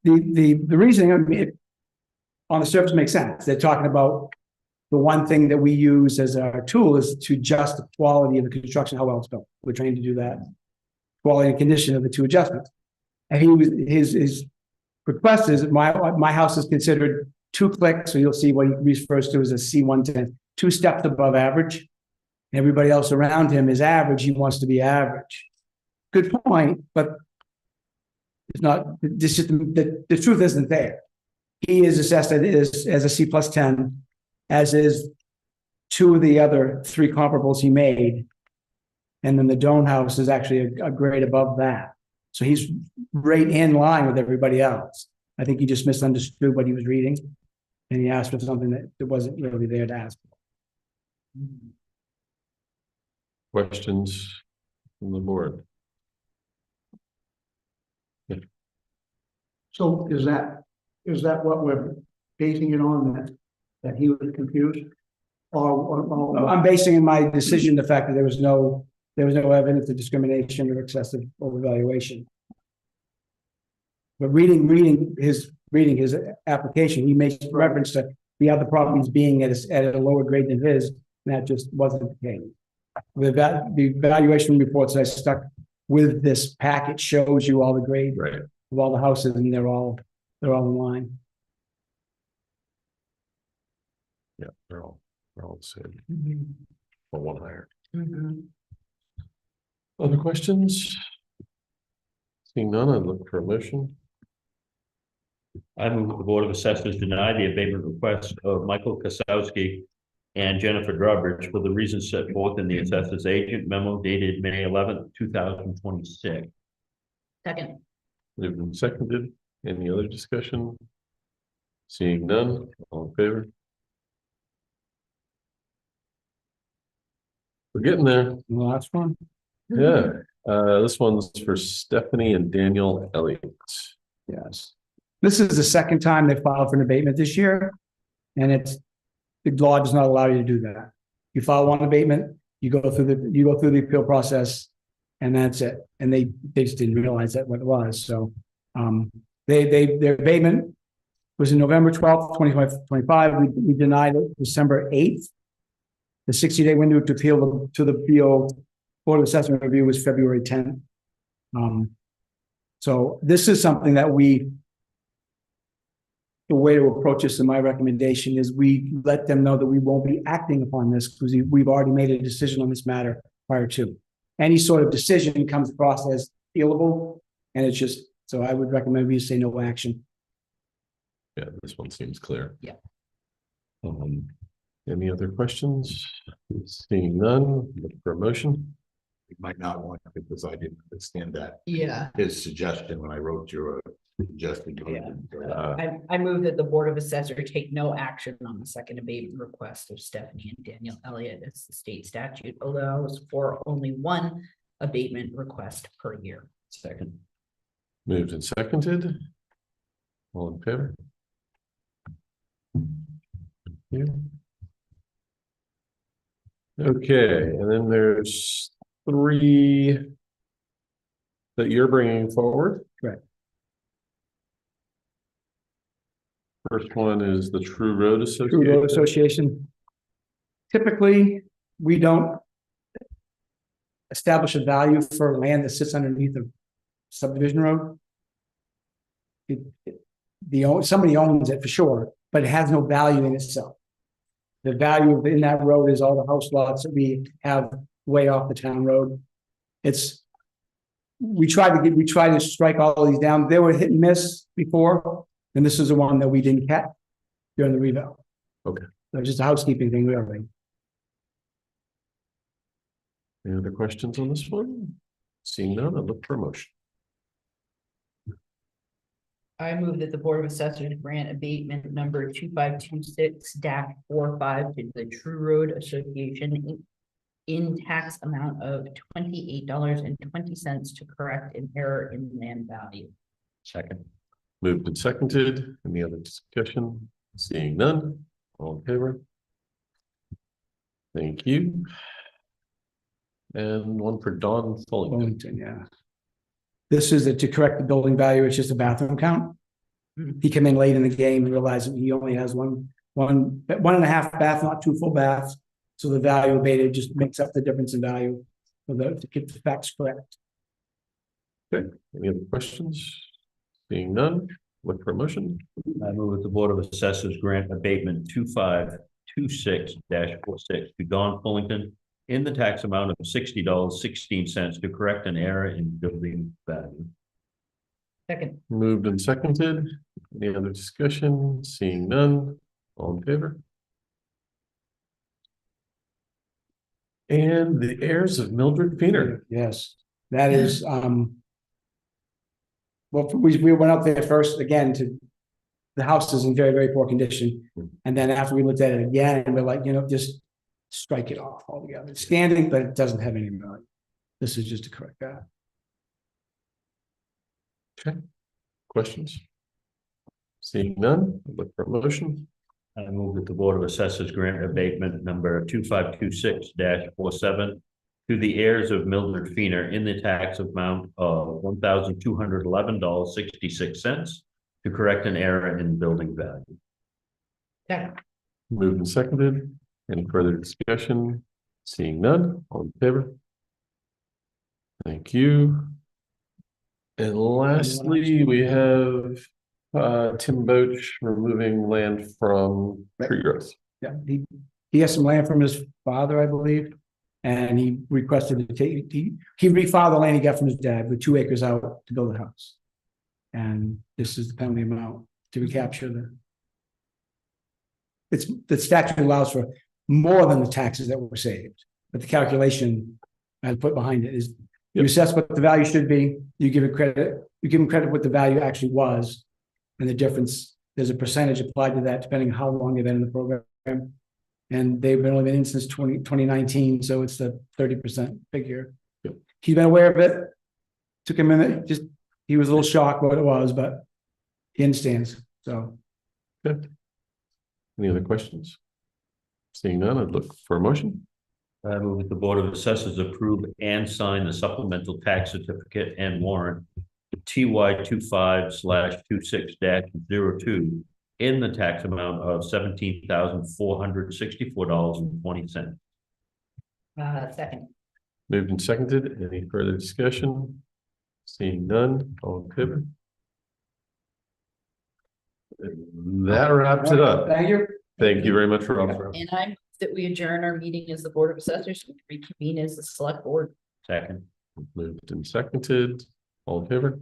Speaker 9: The reasoning, I mean, on the surface makes sense. They're talking about the one thing that we use as our tool is to adjust the quality of the construction, how well it's built. We're trained to do that. Quality and condition of the two adjustments. And his request is my house is considered 2 clicks, so you'll see what he refers to as a C110, 2 steps above average. Everybody else around him is average. He wants to be average. good point, but it's not, this is, the truth isn't there. He is assessed as a C+10, as is two of the other three comparables he made. And then the Doan House is actually a grade above that. So he's right in line with everybody else. I think he just misunderstood what he was reading. And he asked for something that wasn't really there to ask for.
Speaker 1: Questions from the board?
Speaker 4: So is that what we're basing it on, that he was confused? Or
Speaker 9: I'm basing my decision the fact that there was no evidence of discrimination or excessive overvaluation. But reading his application, he makes reference to the other properties being at a lower grade than his, and that just wasn't the case. The valuation reports I stuck with this packet shows you all the grades
Speaker 1: Right.
Speaker 9: of all the houses, and they're all in line.
Speaker 1: Yeah, they're all the same. But one higher. Other questions? Seeing none, I'd look for a motion.
Speaker 6: I move the Board of Assessors deny the abatement request of Michael Kasowski and Jennifer Drawbridge for the reasons set forth in the assessor's agent memo dated May 11th, 2026.
Speaker 7: Second.
Speaker 1: Moved and seconded. Any other discussion? Seeing none, all in favor? We're getting there.
Speaker 9: The last one.
Speaker 1: Yeah, this one's for Stephanie and Daniel Elliott.
Speaker 9: Yes. This is the second time they filed for an abatement this year. And the law does not allow you to do that. You file one abatement, you go through the appeal process, and that's it. And they just didn't realize that what it was. So their abatement was in November 12th, 2025. We denied it December 8th. The 60-day window to appeal to the Board of Assessment review was February 10th. So this is something that the way to approach this, in my recommendation, is we let them know that we won't be acting upon this because we've already made a decision on this matter prior to. Any sort of decision comes across as appealable, and it's just, so I would recommend we say no action.
Speaker 1: Yeah, this one seems clear.
Speaker 7: Yeah.
Speaker 1: Any other questions? Seeing none, look for a motion.
Speaker 3: We might not want to, because I didn't understand that.
Speaker 7: Yeah.
Speaker 3: His suggestion when I wrote your suggested.
Speaker 7: I move that the Board of Assessors take no action on the second abatement request of Stephanie and Daniel Elliott, as the state statute allows for only one abatement request per year.
Speaker 6: Second.
Speaker 1: Moved and seconded. All in favor? Yeah. Okay, and then there's three that you're bringing forward.
Speaker 9: Correct.
Speaker 1: First one is the True Road
Speaker 9: True Road
Speaker 1: Association.
Speaker 9: Association. Typically, we don't establish a value for land that sits underneath a subdivision road. Somebody owns it for sure, but it has no value in itself. The value in that road is all the house lots that we have way off the town road. We try to strike all of these down. They were hit and miss before, and this is the one that we didn't catch during the revale.
Speaker 1: Okay.
Speaker 9: So just a housekeeping thing, really.
Speaker 1: Any other questions on this one? Seeing none, I look for a motion.
Speaker 7: I move that the Board of Assessors grant abatement number 2526-45 to the True Road Association in tax amount of $28.20 to correct an error in land value.
Speaker 6: Second.
Speaker 1: Moved and seconded. Any other discussion? Seeing none, all in favor? Thank you. And one for Don Fullington.
Speaker 9: Wellington, yeah. This is to correct the building value. It's just a bathroom count. He came in late in the game and realized that he only has one and a half bath, not two full baths. So the value abated just makes up the difference in value to keep the facts correct.
Speaker 1: Okay, any other questions? Seeing none, look for a motion.
Speaker 6: I move that the Board of Assessors grant abatement 2526-46 to Don Fullington in the tax amount of $60.16 to correct an error in building value.
Speaker 7: Second.
Speaker 1: Moved and seconded. Any other discussion? Seeing none, all in favor? And the heirs of Mildred Feener.
Speaker 9: Yes, that is, well, we went up there first again the house is in very, very poor condition. And then after we looked at it again, we're like, just strike it off altogether. It's standing, but it doesn't have any value. This is just to correct that.
Speaker 1: Questions? Seeing none, I'll look for a motion.
Speaker 6: I move that the Board of Assessors grant abatement number 2526-47 to the heirs of Mildred Feener in the tax amount of $1,211.66 to correct an error in building value.
Speaker 7: Second.
Speaker 1: Moved and seconded. Any further discussion? Seeing none, all in favor? Thank you. And lastly, we have Tim Boach removing land from tree growth.
Speaker 9: Yeah, he has some land from his father, I believe. And he requested to take, he refiled the land he got from his dad with 2 acres out to build a house. And this is the penalty amount to recapture the statute allows for more than the taxes that were saved. But the calculation I put behind it is you assess what the value should be, you give him credit what the value actually was. And the difference, there's a percentage applied to that depending on how long they've been in the program. And they've only been in since 2019, so it's the 30% figure.
Speaker 1: Yep.
Speaker 9: He's been aware of it. Took him a minute, he was a little shocked what it was, but he understands, so.
Speaker 1: Good. Any other questions? Seeing none, I'd look for a motion.
Speaker 6: I move that the Board of Assessors approve and sign the supplemental tax certificate and warrant TY 25/26-02 in the tax amount of $17,464.20.
Speaker 7: Second.
Speaker 1: Moved and seconded. Any further discussion? Seeing none, all in favor? That wraps it up.
Speaker 9: Thank you.
Speaker 1: Thank you very much, Rob.
Speaker 7: And I move that we adjourn our meeting as the Board of Assessors and reconvene as the Select Board.
Speaker 6: Second.
Speaker 1: Moved and seconded. All in favor?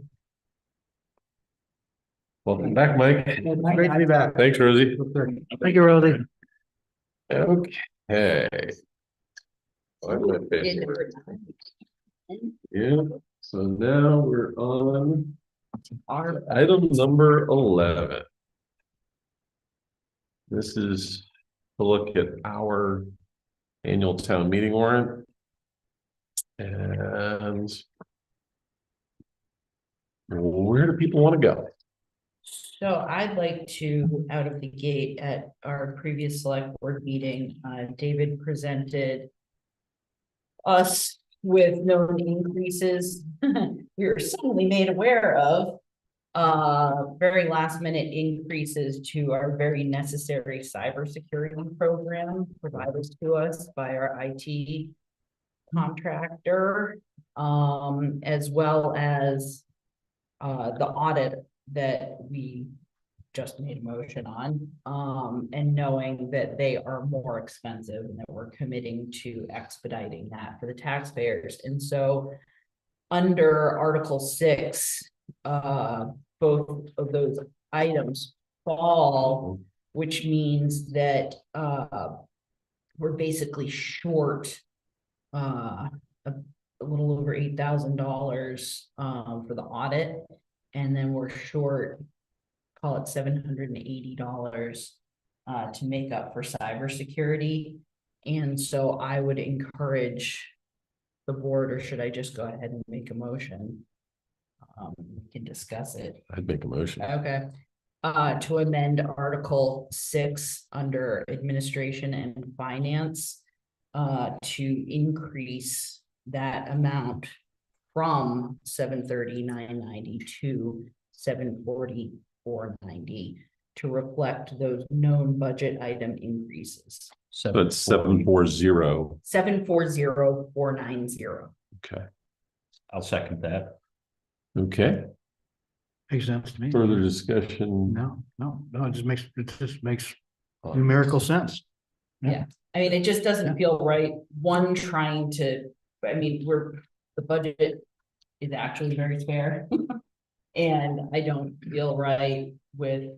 Speaker 1: Welcome back, Mike.
Speaker 9: Great to be back.
Speaker 1: Thanks, Rosie.
Speaker 2: Thank you, Rosie.
Speaker 1: Okay. I'm gonna pay for it. Yeah, so now we're on item number 11. This is to look at our annual town meeting warrant. And where do people want to go?
Speaker 7: So I'd like to, out of the gate at our previous select board meeting, David presented us with known increases we were suddenly made aware of, very last minute increases to our very necessary cybersecurity program provided to us by our IT contractor, as well as the audit that we just made a motion on, and knowing that they are more expensive and that we're committing to expediting that for the taxpayers. And so under Article 6, both of those items fall, which means that we're basically short a little over $8,000 for the audit, and then we're short, call it $780 to make up for cybersecurity. And so I would encourage the board, or should I just go ahead and make a motion? We can discuss it.
Speaker 1: I'd make a motion.
Speaker 7: Okay. To amend Article 6 under Administration and Finance, to increase that amount from $730,990 to $744,990 to reflect those known budget item increases.
Speaker 1: So it's 740.
Speaker 7: 740,490.
Speaker 1: Okay.
Speaker 6: I'll second that.
Speaker 1: Okay.
Speaker 2: Makes sense to me.
Speaker 1: Further discussion.
Speaker 2: No, it just makes numerical sense.
Speaker 7: Yeah. I mean, it just doesn't feel right, one, trying to, I mean, the budget is actually very spare. And I don't feel right with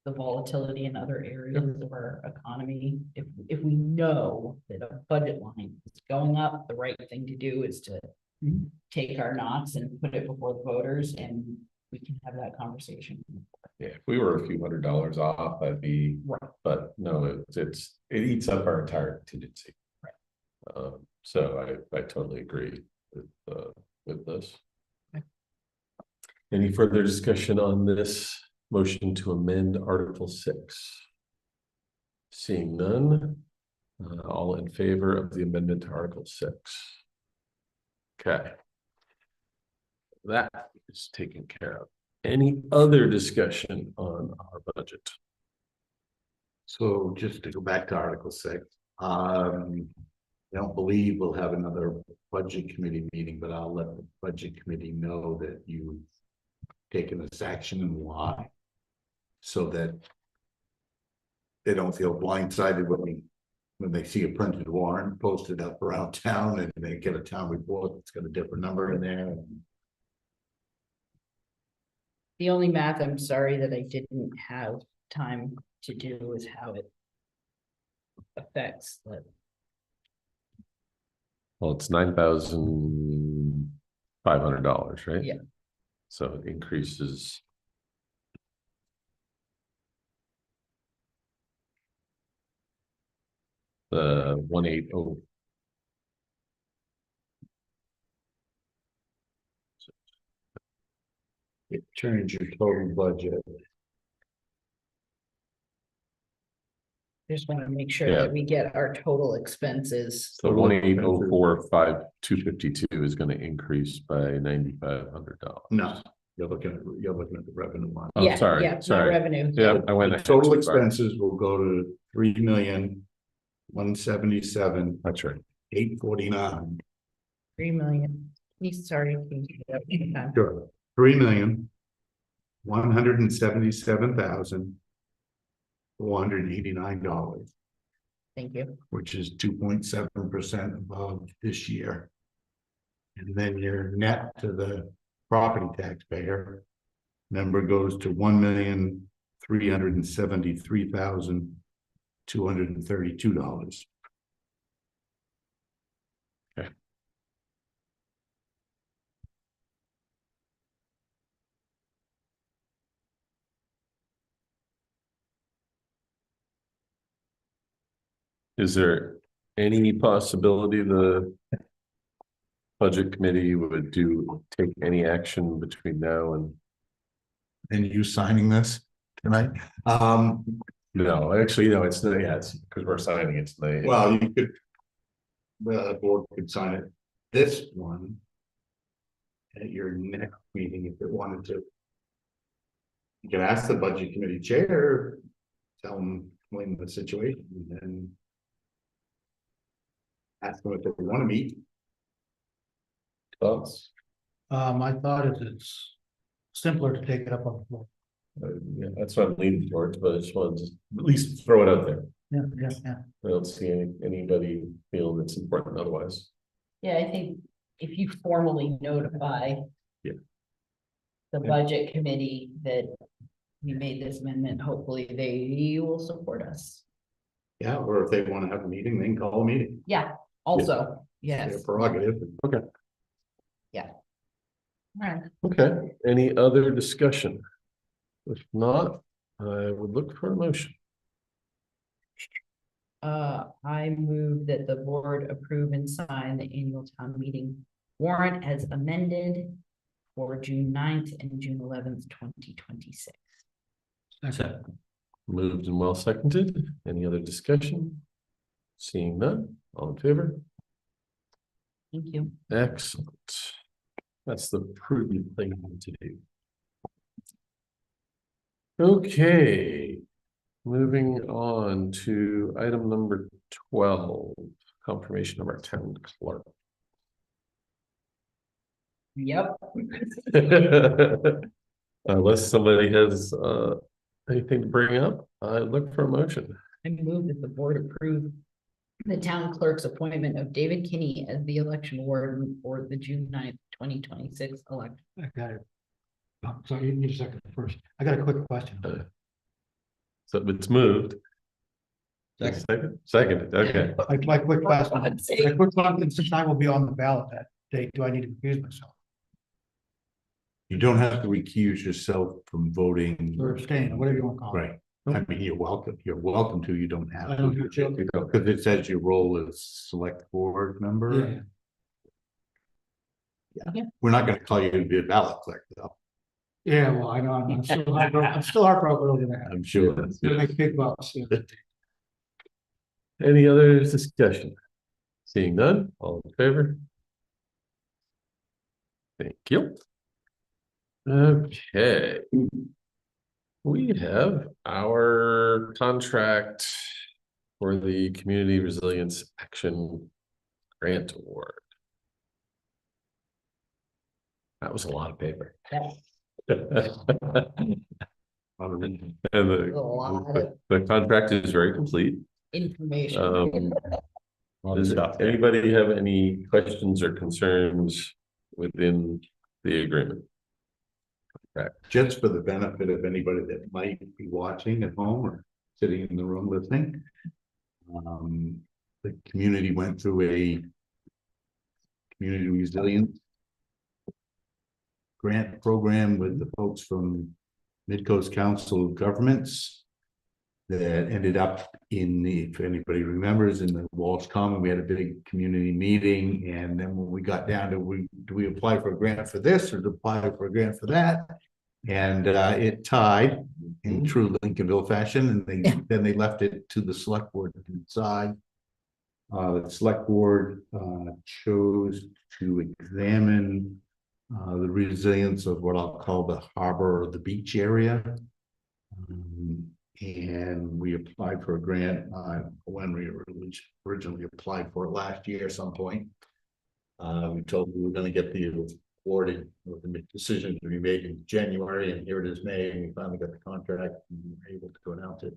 Speaker 7: the volatility in other areas of our economy. If we know that a budget line is going up, the right thing to do is to take our knots and put it before the voters, and we can have that conversation.
Speaker 1: Yeah, if we were a few $100s off, I'd be,
Speaker 7: Right.
Speaker 1: but no, it eats up our entire contingency.
Speaker 7: Right.
Speaker 1: So I totally agree with this. Okay. Any further discussion on this motion to amend Article 6? Seeing none, all in favor of the amendment to Article 6? Okay. That is taken care of. Any other discussion on our budget?
Speaker 3: So just to go back to Article 6, I don't believe we'll have another budget committee meeting, but I'll let the budget committee know that you've taken this action and why. So that they don't feel blindsided when they see a printed warrant posted up around town and they get a town report that's got a different number in there.
Speaker 7: The only math, I'm sorry, that I didn't have time to do is how it affects the.
Speaker 1: Well, it's $9,500, right?
Speaker 7: Yeah.
Speaker 1: So it increases. The 180.
Speaker 3: It turns your total budget.
Speaker 7: Just want to make sure
Speaker 1: Yeah.
Speaker 7: that we get our total expenses.
Speaker 1: So 180,452 is going to increase by $9,500.
Speaker 3: No, you're looking at the revenue line.
Speaker 1: Oh,
Speaker 7: Yeah,
Speaker 1: sorry,
Speaker 7: yeah, not
Speaker 1: sorry.
Speaker 7: revenue.
Speaker 1: Yeah, I went.
Speaker 3: The
Speaker 1: ahead
Speaker 3: total
Speaker 1: too far.
Speaker 3: expenses will go to 3,177,849.
Speaker 1: That's right.
Speaker 7: 3 million. Sorry. Can you do that?
Speaker 3: Sure. $3,177,489,
Speaker 7: Thank you.
Speaker 3: which is 2.7% above this year. And then your net to the property taxpayer number goes to $1,373,232.
Speaker 1: Is there any possibility the budget committee would take any action between now and?
Speaker 3: And you signing this tonight?
Speaker 1: No, actually, no, it's because we're signing it tonight.
Speaker 3: Well, you could. The board could sign it, this one. At your next meeting if it wanted to. You can ask the budget committee chair, tell them, explain the situation, and. Ask them if they want to meet.
Speaker 1: Thoughts?
Speaker 2: I thought it's simpler to take it up on the floor.
Speaker 1: Yeah, that's what I'm leaning towards, but I just wanted to at least throw it out there.
Speaker 2: Yeah.
Speaker 1: I don't see anybody feel it's important otherwise.
Speaker 7: Yeah, I think if you formally notify.
Speaker 1: Yeah.
Speaker 7: The budget committee that we made this amendment, hopefully they will support us.
Speaker 3: Yeah, or if they want to have a meeting, they can call a meeting.
Speaker 7: Yeah, also,
Speaker 3: Their
Speaker 7: yes.
Speaker 3: prerogative. Okay.
Speaker 7: Alright.
Speaker 1: Okay, any other discussion? If not, I would look for a motion.
Speaker 7: I move that the board approve and sign the annual town meeting warrant as amended for June 9th and June 11th, 2026.
Speaker 1: Moved and well seconded. Any other discussion? Seeing none, all in favor?
Speaker 7: Thank you.
Speaker 1: Excellent. That's the prudent thing to do. Okay, moving on to item number 12, confirmation of our town clerk.
Speaker 7: Yep.
Speaker 1: Unless somebody has anything to bring up, I look for a motion.
Speaker 7: I move that the board approve the town clerk's appointment of David Kinney as the election warden for the June 9th, 2026 election.
Speaker 2: I got it. Sorry, you need a second first. I got a quick question.
Speaker 1: So it's moved. Second, okay.
Speaker 2: My quick question.
Speaker 7: God's sake.
Speaker 2: My quick question, since I will be on the ballot that day, do I need to recuse myself
Speaker 3: You don't have to recuse yourself from voting.
Speaker 2: or abstain, or whatever you want to call it?
Speaker 3: Right. I mean, you're welcome to, you don't have
Speaker 2: I don't
Speaker 3: to.
Speaker 2: do it.
Speaker 3: Because it says your role as select board member.
Speaker 2: Yeah.
Speaker 3: We're not gonna call you to be a ballot clerk though,
Speaker 2: Yeah, well, I know, I'm still heartbroken over that.
Speaker 3: I'm sure.
Speaker 2: Gonna make big bucks. Yeah.
Speaker 1: Any other discussion? Seeing none, all in favor? Thank you. Okay. We have our contract for the Community Resilience Action Grant Award. That was a lot of paper. And
Speaker 7: A lot of
Speaker 1: the contract is very complete.
Speaker 7: information.
Speaker 1: Does anybody have any questions or concerns within the agreement?
Speaker 3: Just for the benefit of anybody that might be watching at home or sitting in the room listening. The community went through a community resilience grant program with the folks from Midcoast Council of Governments that ended up in the, if anybody remembers, in the Walsh Common. We had a big community meeting, and then when we got down to do we apply for a grant for this or do we apply for a grant for that? And it tied in true Lincolnville fashion, and then they left it to the select board to decide. The select board chose to examine the resilience of what I'll call the harbor or the beach area. And we applied for a grant when we originally applied for it last year at some point. We told them we were going to get the awarded, or the decision to be made in January, and here it is May, and we finally got the contract and we were able to announce it.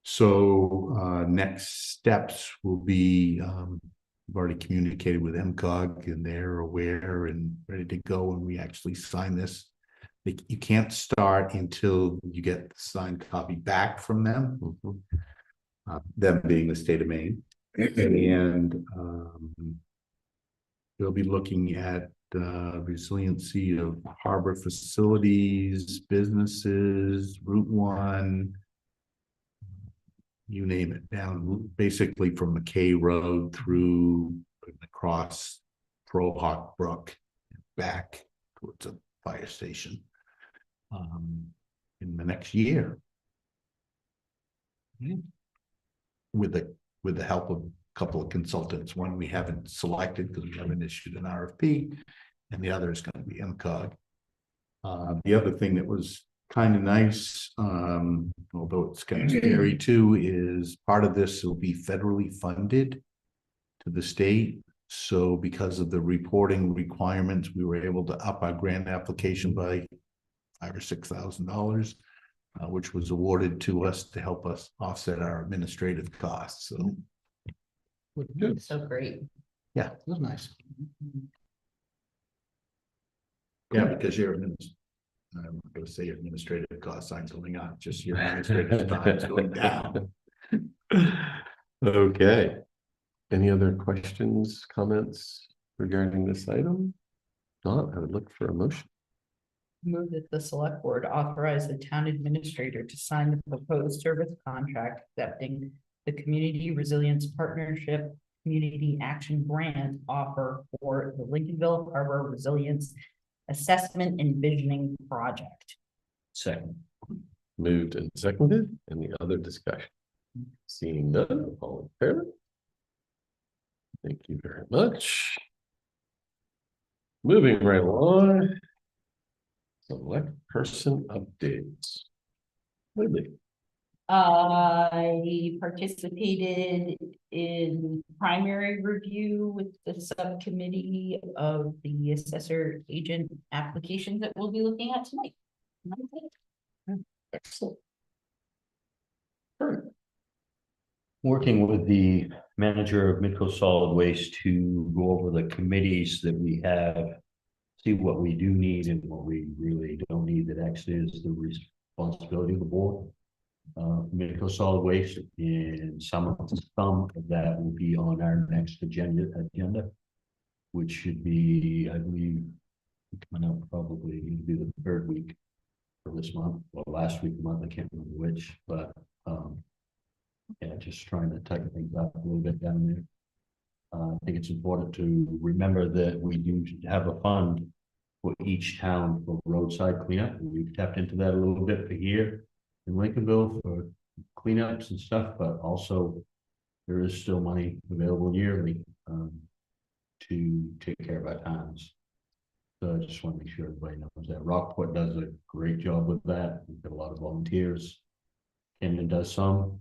Speaker 3: So next steps will be, we've already communicated with MCOG and they're aware and ready to go when we actually sign this. You can't start until you get the signed copy back from them, them being the state of Maine. And they'll be looking at resiliency of harbor facilities, businesses, Route 1, you name it, down basically from McKay Road through across Frohawk Brook back towards a fire station in the next year. With the help of a couple of consultants. One we haven't selected because we haven't issued an RFP, and the other is going to be MCOG. The other thing that was kind of nice, although it's kind of scary too, is part of this will be federally funded to the state. So because of the reporting requirements, we were able to up our grant application by $5,000 or $6,000, which was awarded to us to help us offset our administrative costs. So
Speaker 7: So great.
Speaker 3: yeah,
Speaker 2: It was nice.
Speaker 3: yeah, because I'm not going to say administrative costs aren't going up, just your administrative time is going down.
Speaker 1: Okay. Any other questions, comments regarding this item? Not, I would look for a motion.
Speaker 7: Move that the select board authorize the town administrator to sign the proposed service contract accepting the Community Resilience Partnership Community Action Grant offer for the Lincolnville Harbor Resilience Assessment and Visioning Project.
Speaker 6: Second.
Speaker 1: Moved and seconded. Any other discussion? Seeing none, all in favor? Thank you very much. Moving right along. Select person updates. Lily.
Speaker 7: I participated in primary review with the subcommittee of the assessor agent applications that we'll be looking at tonight.
Speaker 1: Excellent.
Speaker 6: Working with the manager of Midco Solid Waste to go over the committees that we have. See what we do need and what we really don't need, that actually is the responsibility of the board. Midco Solid Waste, and some of that will be on our next agenda, which should be, I believe, coming up probably, it'll be the third week for this month, or last week of the month, I can't remember which, but yeah, just trying to tighten things up a little bit down there. I think it's important to remember that we do have a fund for each town for roadside cleanup. We've tapped into that a little bit for here in Lincolnville for cleanups and stuff, but also there is still money available yearly to take care of our towns. So I just want to make sure everybody knows that. Rockport does a great job with that. We've got a lot of volunteers. Camden does some,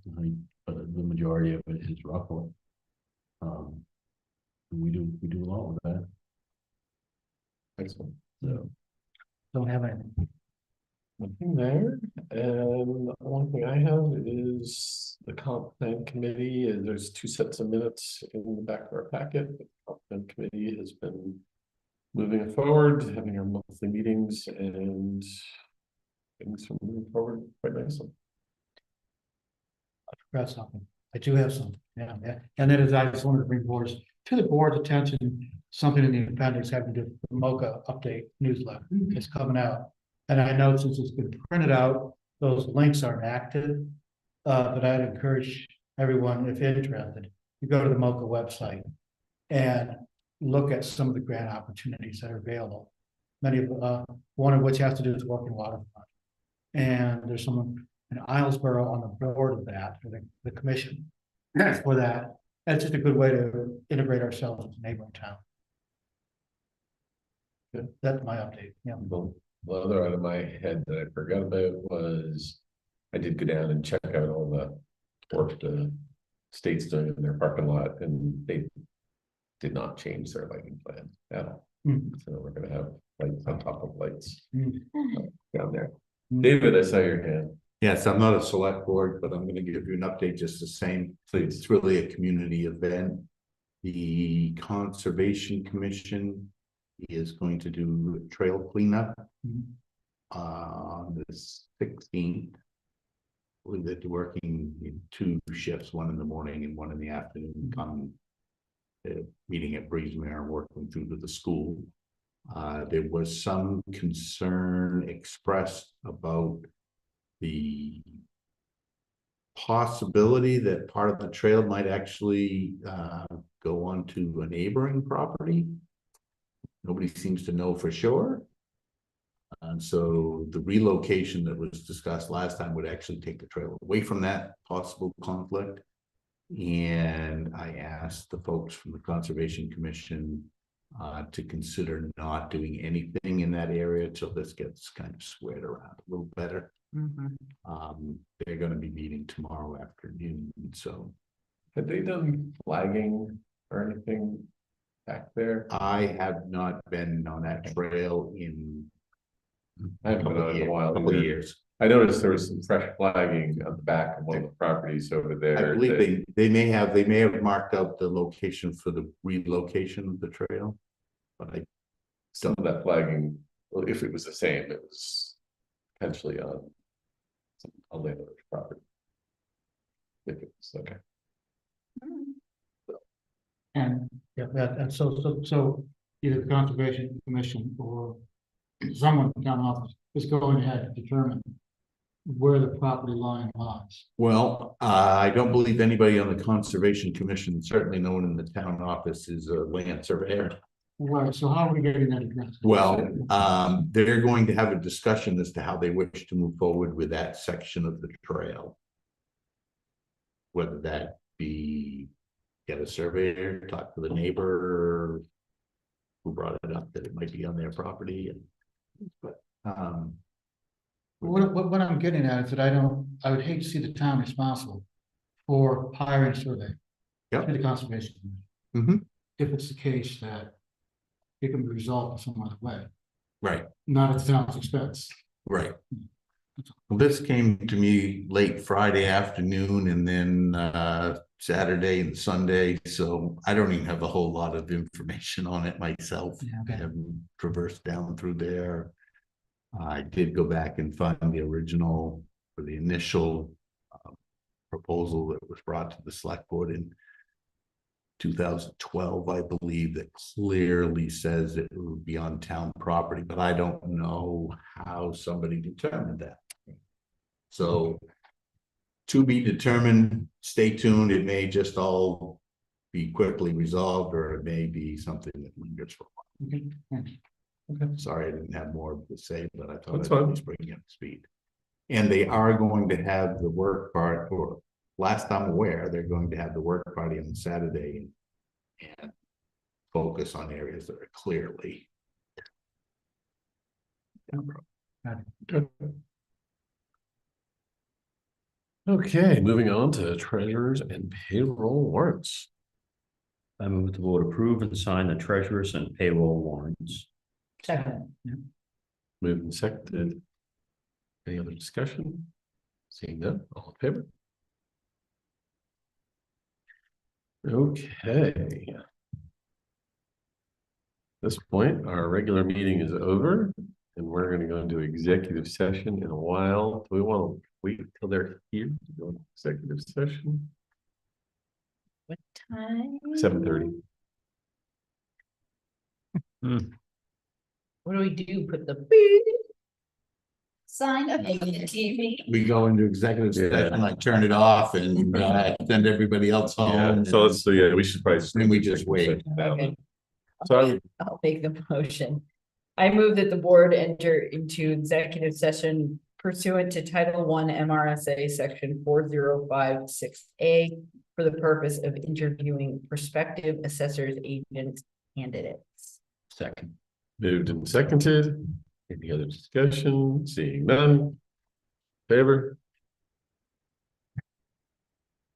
Speaker 6: but the majority of it is Rockport. We do a lot with that.
Speaker 1: Excellent.
Speaker 6: So
Speaker 2: Don't have anything.
Speaker 1: Nothing there, and the one thing I have is the comp plan committee, and there's 2 sets of minutes in the back of our packet. The comp plan committee has been moving it forward, having our monthly meetings, and things are moving forward quite nicely.
Speaker 2: I forgot something. I do have something, yeah. And then as I just wanted to bring to the board's attention, something in the appendix having to do with the MOCA update newsletter is coming out. And I know since it's been printed out, those links aren't active. But I'd encourage everyone, if interested, you go to the MOCA website and look at some of the grant opportunities that are available. Many of one of which has to do with working waterfront. And there's someone in Islesboro on the board of that, for the commission for that. That's just a good way to integrate ourselves with neighboring town.
Speaker 1: Good.
Speaker 2: That's my update, yeah.
Speaker 1: Well, the other item I had that I forgot about was I did go down and check out all the work the state's doing in their parking lot, and they did not change their lighting plan at all. So we're gonna have lights on top of lights down there. David, I saw your hand.
Speaker 3: Yes, I'm not a select board, but I'm gonna give you an update just the same.
Speaker 1: Please.
Speaker 3: It's really a community event. The Conservation Commission is going to do trail cleanup on the 16th. I believe that they're working in 2 shifts, one in the morning and one in the afternoon, meeting at Breezemere, working through to the school. There was some concern expressed about the possibility that part of the trail might actually go onto a neighboring property. Nobody seems to know for sure. And so the relocation that was discussed last time would actually take the trail away from that possible conflict. And I asked the folks from the Conservation Commission to consider not doing anything in that area till this gets kind of squared around a little better. They're going to be meeting tomorrow afternoon. So
Speaker 1: Have they done flagging or anything back there?
Speaker 3: I have not been on that trail in
Speaker 1: I haven't been on it in a while.
Speaker 3: couple of
Speaker 1: either.
Speaker 3: years.
Speaker 1: I noticed there was some fresh flagging on the back of one of the properties over there.
Speaker 3: I believe
Speaker 1: that-
Speaker 3: they may have marked out the location for the relocation of the trail. But I
Speaker 1: Some of that flagging, well, if it was the same, it was potentially on a landowner's property. If it was, okay.
Speaker 2: And yeah, and so either the Conservation Commission or someone in town office is going ahead to determine where the property line lies.
Speaker 3: Well, I don't believe anybody on the Conservation Commission, certainly no one in the town office, is a land surveyor.
Speaker 2: Right, so how are we getting that addressed?
Speaker 3: Well, they're going to have a discussion as to how they wish to move forward with that section of the trail. Whether that be get a surveyor, talk to the neighbor who brought it up that it might be on their property, and but
Speaker 2: What I'm getting at is that I would hate to see the town responsible for hiring a survey.
Speaker 3: Yep.
Speaker 2: To the Conservation Commission.
Speaker 3: Mhm.
Speaker 2: If it's the case that it can be resolved in some other way,
Speaker 3: right.
Speaker 2: not at the town's expense.
Speaker 3: Right. Well, this came to me late Friday afternoon, and then Saturday and Sunday, so I don't even have a whole lot of information on it myself.
Speaker 2: Yeah,
Speaker 3: I
Speaker 2: okay.
Speaker 3: haven't traversed down through there. I did go back and find the original for the initial proposal that was brought to the select board in 2012, I believe, that clearly says it would be on town property, but I don't know how somebody determined that. So to be determined, stay tuned. It may just all be quickly resolved, or it may be something that lingers for a while.
Speaker 2: Okay.
Speaker 3: Sorry, I didn't have more to say, but I thought
Speaker 1: That's
Speaker 3: I'd at
Speaker 1: fine.
Speaker 3: least bring you up to speed. And they are going to have the work part, or last I'm aware, they're going to have the work party on Saturday and focus on areas that are clearly.
Speaker 1: Okay, moving on to treasurers and payroll warrants.
Speaker 10: I move the board approve and sign the treasurer's and payroll warrants.
Speaker 7: Second.
Speaker 1: Moved and seconded. Any other discussion? Seeing none, all in favor? Okay. At this point, our regular meeting is over, and we're gonna go into executive session in a while. Do we want to wait until they're here to go into executive session?
Speaker 7: What time?
Speaker 1: 7:30.
Speaker 7: What do we do? Put the beep sign up on the TV?
Speaker 3: We go into executive
Speaker 1: Yeah.
Speaker 3: session, I turn it off and send everybody else
Speaker 1: Yeah,
Speaker 3: home.
Speaker 1: so let's, yeah, we should probably.
Speaker 3: Then we just wait.
Speaker 7: Okay.
Speaker 1: So I-
Speaker 7: I'll make the motion. I move that the board enter into executive session pursuant to Title I MRSA Section 4056A for the purpose of interviewing prospective assessors, agents, candidates.
Speaker 10: Second.
Speaker 1: Moved and seconded. Any other discussion? Seeing none. Favor?